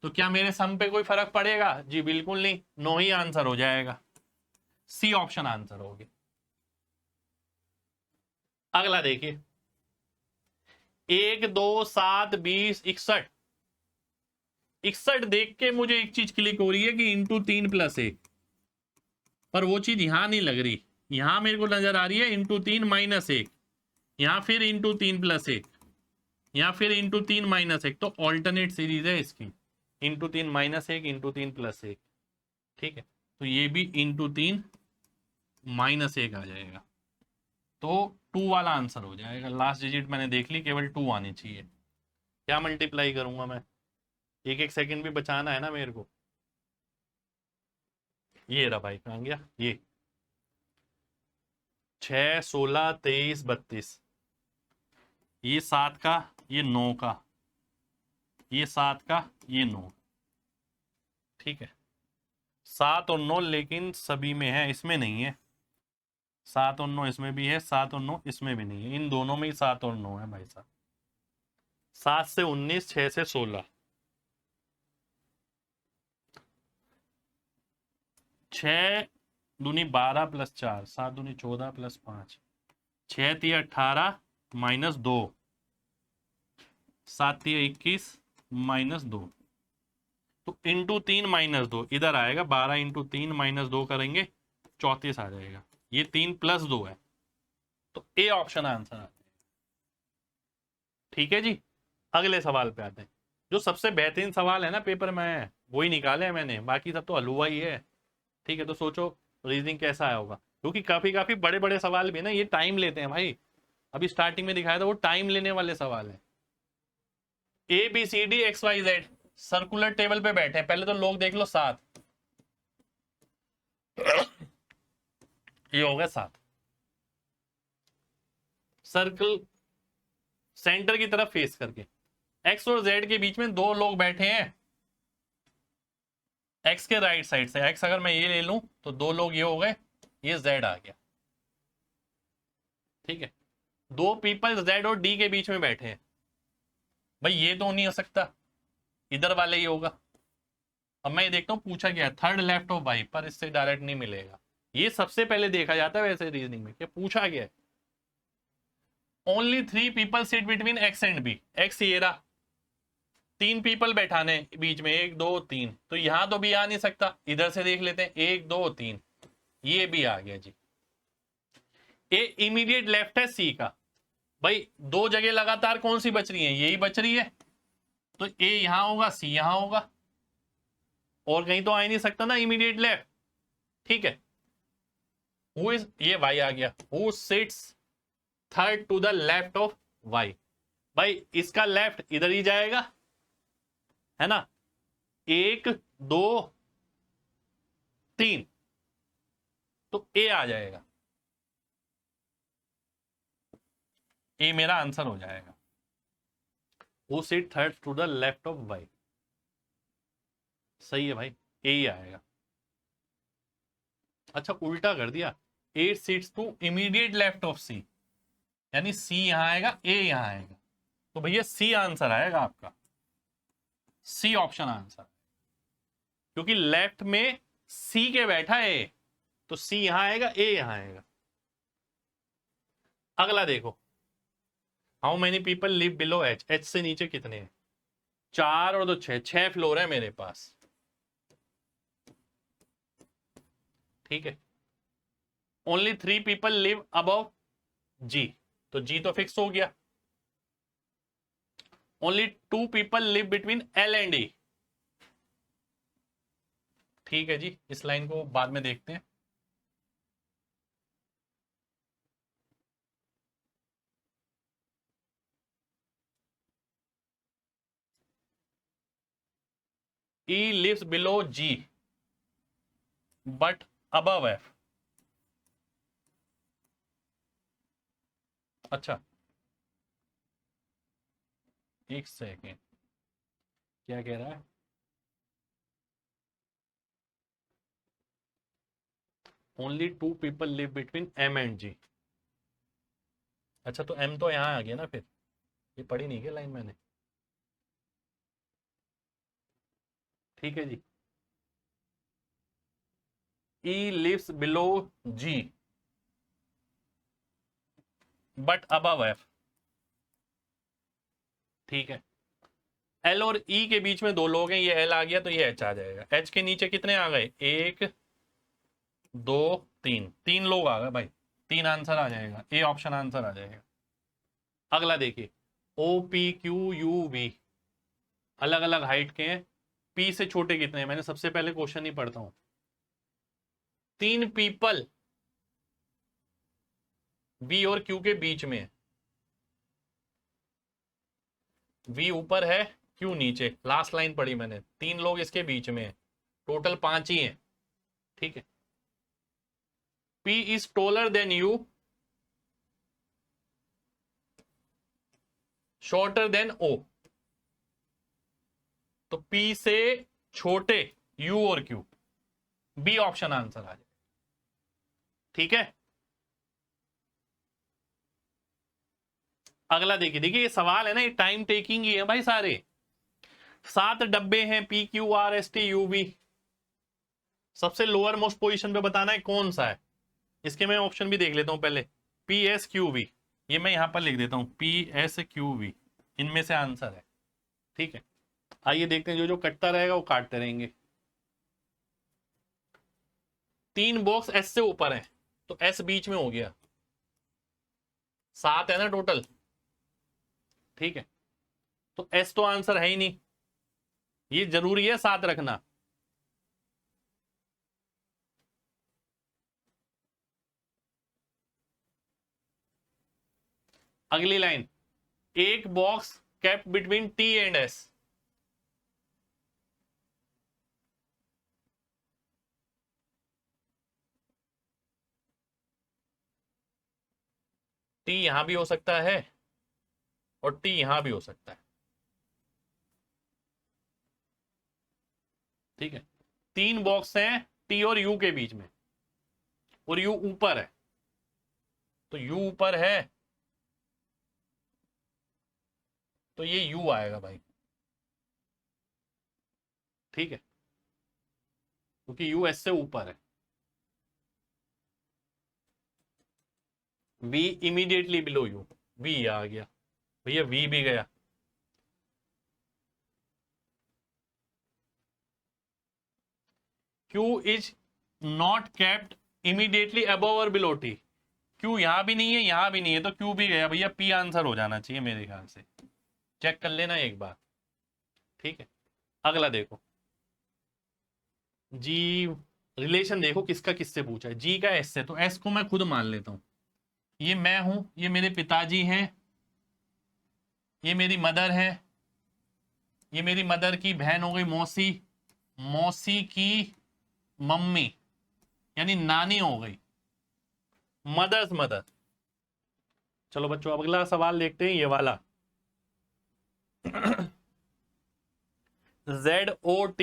तो क्या मेरे सम पे कोई फर्क पड़ेगा? जी बिल्कुल नहीं, नो ही आंसर हो जाएगा। सी ऑप्शन आंसर होगी। अगला देखिए, 1 2 7 20 61। 61 देख के मुझे एक चीज क्लिक हो रही है कि इंटू 3 प्लस 1, पर वो चीज यहां नहीं लग रही। यहां मेरे को नजर आ रही है इंटू 3 माइनस 1, यहां फिर इंटू 3 प्लस 1, यहां फिर इंटू 3 माइनस 1। तो ऑल्टरनेट सीरीज है इसकी, इंटू 3 माइनस 1 इंटू 3 प्लस 1, ठीक है। तो ये भी इंटू 3 माइनस 1 आ जाएगा, तो 2 वाला आंसर हो जाएगा। लास्ट डिजिट मैंने देख ली, केवल 2 आनी चाहिए। क्या मल्टीप्लाई करूंगा मैं, एक एक सेकंड भी बचाना है ना मेरे को। ये रहा भाई, कहां गया ये। 6 16 23 32, ये 7 का, ये 9 का, ये 7 का, ये 9, ठीक है। 7 और 9 लेकिन सभी में है, इसमें नहीं है। 7 और 9 इसमें भी है, 7 और 9 इसमें भी नहीं है। इन दोनों में ही 7 और 9 है भाई साहब। 7 से 19, 6 से 16, 6 दूनी 12 प्लस 4, 7 दूनी 14 प्लस 5, 6 3 18 माइनस 2, 7 3 21 माइनस 2, तो इंटू 3 माइनस 2 इधर आएगा। 12 इंटू 3 माइनस 2 करेंगे 34 आ जाएगा। ये 3 प्लस 2 है, तो ए ऑप्शन आंसर आ जाएगा। ठीक है जी, अगले सवाल पे आते हैं। जो सबसे बेहतरीन सवाल है ना पेपर में, वही निकाले हैं मैंने, बाकी सब तो हलवा ही है। ठीक है, तो सोचो रीजनिंग कैसा आया होगा, क्योंकि काफी काफी बड़े बड़े सवाल भी ना ये टाइम लेते हैं भाई। अभी स्टार्टिंग में दिखाया था वो टाइम लेने वाले सवाल है। A B C D X Y Z circular table पे बैठे हैं। पहले तो लोग देख लो 7, ये हो गया 7। सर्कल सेंटर की तरफ फेस करके, एक्स और जेड के बीच में 2 लोग बैठे हैं। एक्स के राइट साइड से, एक्स अगर मैं ये ले लूं तो 2 लोग ये हो गए, ये जेड आ गया, ठीक है। 2 पीपल जेड और डी के बीच में बैठे हैं। भाई ये तो नहीं हो सकता, इधर वाले ही होगा। अब मैं ये देखता हूँ पूछा क्या है, थर्ड लेफ्ट ऑफ वाई, पर इससे डायरेक्ट नहीं मिलेगा। ये सबसे पहले देखा जाता है वैसे रीजनिंग में, क्या पूछा गया है। Only 3 people sit between X and B. X ये रहा, 3 पीपल बैठाने बीच में, 1 2 3, तो यहां तो भी आ नहीं सकता। इधर से देख लेते हैं, 1 2 3, ये भी आ गया जी। ए इमीडिएट लेफ्ट है सी का। भाई 2 जगह लगातार कौन सी बच रही है, यही बच रही है, तो ए यहां होगा, सी यहां होगा, और कहीं तो आ ही नहीं सकता ना इमीडिएट लेफ्ट, ठीक है। हु इज, ये वाई आ गया, who sits third to the left of Y. भाई इसका लेफ्ट इधर ही जाएगा, है ना, 1 2 3, तो ए आ जाएगा, ए मेरा आंसर हो जाएगा। Who sit third to the left of Y, सही है भाई, ए ही आएगा। अच्छा उल्टा कर दिया, 8 seats to immediate left of C, यानी सी यहां आएगा, ए यहां आएगा, तो भैया सी आंसर आएगा आपका, सी ऑप्शन आंसर, क्योंकि लेफ्ट में सी के बैठा है, तो सी यहां आएगा, ए यहां आएगा। अगला देखो, how many people live below H, H से नीचे कितने हैं, 4 और 2 6, 6 फ्लोर है मेरे पास, ठीक है। Only 3 people live above G, तो जी तो फिक्स हो गया। Only 2 people live between L and E, ठीक है जी, इस लाइन को बाद में देखते हैं। E lives below G but above F, अच्छा एक सेकेंड, क्या कह रहा है, only 2 people live between M and G, अच्छा तो M तो यहां आ गया ना, फिर ये पढ़ी नहीं क्या लाइन मैंने, ठीक है जी। E lives below G but above F, ठीक है। L और E के बीच में 2 लोग हैं, ये L आ गया तो ये H आ जाएगा। H के नीचे कितने आ गए, 1 2 3, 3 लोग आ गए भाई, 3 आंसर आ जाएगा, ए ऑप्शन आंसर आ जाएगा। अगला देखिए, O P Q U V अलग अलग हाइट के हैं, P से छोटे कितने हैं, मैंने सबसे पहले क्वेश्चन ही पढ़ता हूं। 3 पीपल V और Q के बीच में है, V ऊपर है Q नीचे, लास्ट लाइन पढ़ी मैंने, 3 लोग इसके बीच में है, टोटल 5 ही हैं, ठीक है। P is taller than U, shorter than O, तो P से छोटे U और Q, बी ऑप्शन आंसर आ जाए, ठीक है। अगला देखिए, देखिए ये सवाल है ना, ये टाइम टेकिंग ही है भाई सारे, 7 डब्बे हैं, P Q R S T U V, सबसे लोअर मोस्ट पोजीशन पे बताना है कौन सा है, इसके मैं ऑप्शन भी देख लेता हूं पहले, पी एस क्यू वी, ये मैं यहां पर लिख देता हूं, पी एस क्यू वी, इनमें से आंसर है, ठीक है। आइए देखते हैं, जो जो कटता रहेगा वो काटते रहेंगे। 3 बॉक्स एस से ऊपर है, तो एस बीच में हो गया, 7 है ना टोटल, ठीक है, तो एस तो आंसर है ही नहीं, ये जरूरी है 7 रखना। अगली लाइन, एक box kept between T and S, T यहां भी हो सकता है और टी यहां भी हो सकता है, ठीक है। 3 बॉक्स हैं टी और यू के बीच में, और यू ऊपर है, तो यू ऊपर है तो ये यू आएगा भाई, ठीक है, क्योंकि यू एस से ऊपर है। V immediately below U, V आ गया भैया, वी भी गया। Q is not kept immediately above और बिलो टी, क्यू यहां भी नहीं है यहां भी नहीं है, तो क्यू भी गया भैया, पी आंसर हो जाना चाहिए मेरे ख्याल से, चेक कर लेना एक बार, ठीक है। अगला देखो जी, रिलेशन देखो किसका किससे पूछा है, जी का एस से, तो एस को मैं खुद मान लेता हूं, ये मैं हूं, ये मेरे पिताजी हैं, ये मेरी मदर है, ये मेरी मदर की बहन हो गई मौसी, मौसी की मम्मी यानी नानी हो गई, मदर्स मदर। चलो बच्चों अब अगला सवाल देखते हैं, ये वाला ZOT,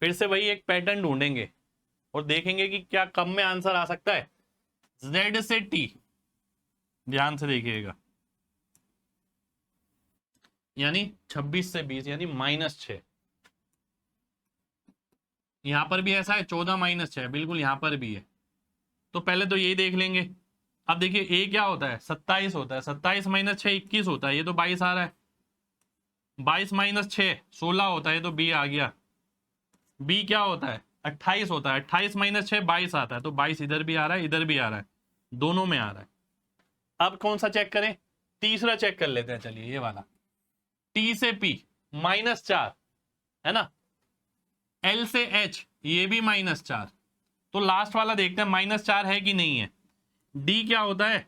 फिर से वही एक पैटर्न ढूंढेंगे और देखेंगे कि क्या कम में आंसर आ सकता है। Z से T, ध्यान से देखिएगा, यानी 26 से 20 यानी -6। यहां पर भी ऐसा है 14 -6, बिल्कुल यहां पर भी है। तो पहले तो यही देख लेंगे। अब देखिए ए क्या होता है, 27 होता है, 27 -6 21 होता है, ये तो 22 आ रहा है। 22 -6 16 होता है, ये तो बी आ गया। बी क्या होता है, 28 होता है, 28 -6 22 आता है, तो 22 इधर भी आ रहा है, इधर भी आ रहा है, दोनों में आ रहा है। अब कौन सा चेक करें, तीसरा चेक कर लेते हैं, चलिए ये वाला, टी से पी -4 है ना, एल से एच ये भी -4, तो लास्ट वाला देखते हैं -4 है कि नहीं है। डी क्या होता है,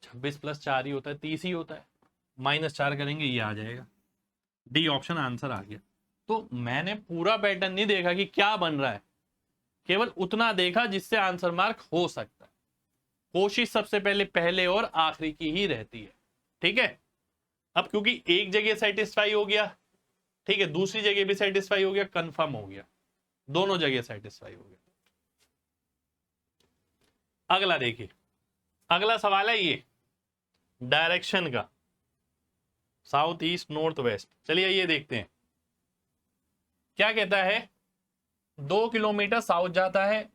26 + 4 ही होता है, 30 ही होता है, -4 करेंगे ये आ जाएगा। डी ऑप्शन आंसर आ गया। तो मैंने पूरा पैटर्न नहीं देखा कि क्या बन रहा है, केवल उतना देखा जिससे आंसर मार्क हो सकता है। कोशिश सबसे पहले पहले और आखिरी की ही रहती है, ठीक है। अब क्योंकि एक जगह सेटिस्फाई हो गया, ठीक है, दूसरी जगह भी सेटिस्फाई हो गया, कंफर्म हो गया, दोनों जगह सेटिस्फाई हो गया। अगला देखिए, अगला सवाल है ये डायरेक्शन का, साउथ ईस्ट नॉर्थ वेस्ट। चलिए ये देखते हैं क्या कहता है। 2 किलोमीटर साउथ जाता है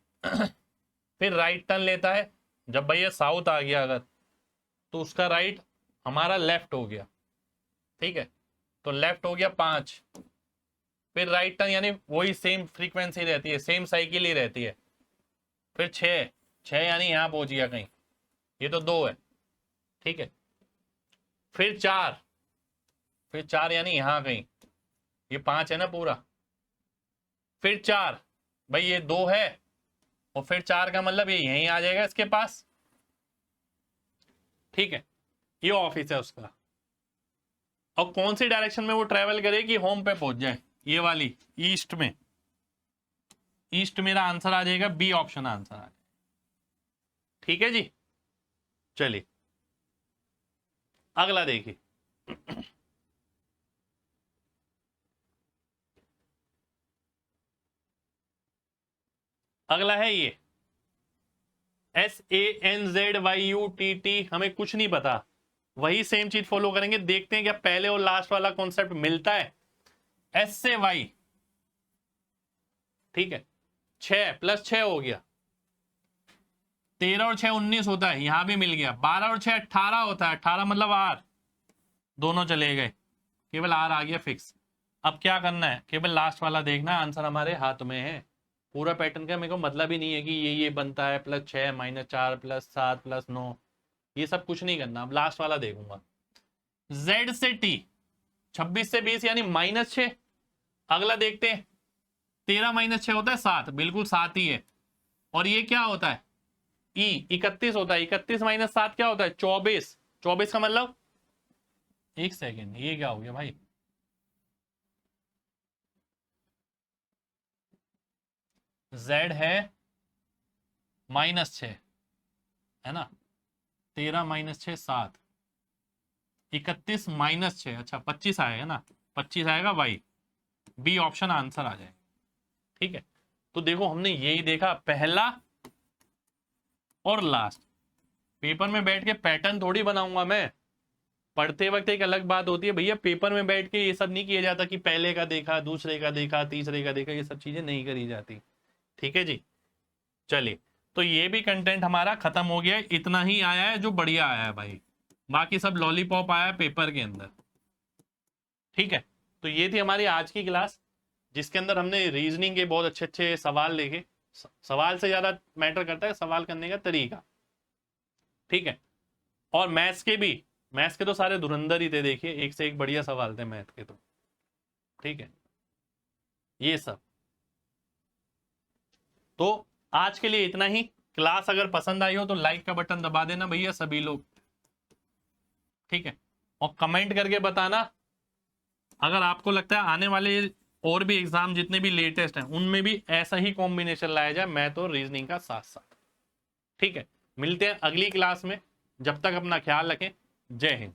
फिर राइट टर्न लेता है। जब भैया साउथ आ गया अगर, तो उसका राइट हमारा लेफ्ट हो गया, ठीक है, तो लेफ्ट हो गया 5, फिर राइट टर्न यानी वही सेम फ्रीक्वेंसी रहती है, सेम साइकिल ही रहती है, फिर 6 यानी यहां पहुंच गया कहीं, ये तो 2 है, ठीक है, फिर 4 यानी यहां कहीं, ये 5 है ना पूरा, फिर 4 भाई ये 2 है, और फिर 4 का मतलब ये यहीं आ जाएगा इसके पास, ठीक है, ये ऑफिस है उसका। और कौन सी डायरेक्शन में वो ट्रेवल करे कि होम पे पहुंच जाए, ये वाली ईस्ट में, ईस्ट मेरा आंसर आ जाएगा, बी ऑप्शन आंसर आ जाएगा, ठीक है जी। चलिए अगला देखिए अगला है ये SANZYUTT, हमें कुछ नहीं पता, वही सेम चीज फॉलो करेंगे, देखते हैं क्या पहले और लास्ट वाला कॉन्सेप्ट मिलता है। S से Y, ठीक है, 6 + 6 हो गया, 13 और 6 19 होता है, यहां भी मिल गया, 12 और 6 18 होता है, 18 मतलब R, दोनों चले गए, केवल R आ गया फिक्स। अब क्या करना है, केवल लास्ट वाला देखना, आंसर हमारे हाथ में है। पूरा पैटर्न का मेरे को मतलब ही नहीं है कि ये बनता है +6 -4 +7 +9, ये सब कुछ नहीं करना। अब लास्ट वाला देखूंगा, Z से T 26 से 20 यानी -6। अगला देखते हैं, 13 -6 होता है 7, बिल्कुल 7 ही है, और ये क्या होता है E 31 होता है, 31 - 7 क्या होता है 24, 24 का मतलब, एक सेकेंड ये क्या हो गया भाई, Z है -6 है ना, 13 -6 7, 31 -6, अच्छा 25 आएगा ना, 25 आएगा भाई, बी ऑप्शन आंसर आ जाएगा, ठीक है। तो देखो हमने यही देखा पहला और लास्ट। पेपर में बैठ के पैटर्न थोड़ी बनाऊंगा मैं, पढ़ते वक्त एक अलग बात होती है भैया, पेपर में बैठ के ये सब नहीं किया जाता कि पहले का देखा, दूसरे का देखा, तीसरे का देखा, ये सब चीजें नहीं करी जाती, ठीक है जी। चलिए तो ये भी कंटेंट हमारा खत्म हो गया है, इतना ही आया है जो बढ़िया आया है भाई, बाकी सब लॉलीपॉप आया है पेपर के अंदर, ठीक है। तो ये थी हमारी आज की क्लास, जिसके अंदर हमने रीजनिंग के बहुत अच्छे अच्छे सवाल देखे। सवाल से ज्यादा मैटर करता है सवाल करने का तरीका, ठीक है। और मैथ्स के भी, मैथ्स के तो सारे धुरंधर ही थे, देखिए एक से एक बढ़िया सवाल थे मैथ के तो, ठीक है, ये सब। तो आज के लिए इतना ही। क्लास अगर पसंद आई हो तो लाइक का बटन दबा देना भैया सभी लोग, ठीक है। और कमेंट करके बताना अगर आपको लगता है आने वाले और भी एग्जाम जितने भी लेटेस्ट हैं उनमें भी ऐसा ही कॉम्बिनेशन लाया जाए, मैं तो रीजनिंग का साथ साथ, ठीक है। मिलते हैं अगली क्लास में, जब तक अपना ख्याल रखें। जय हिंद।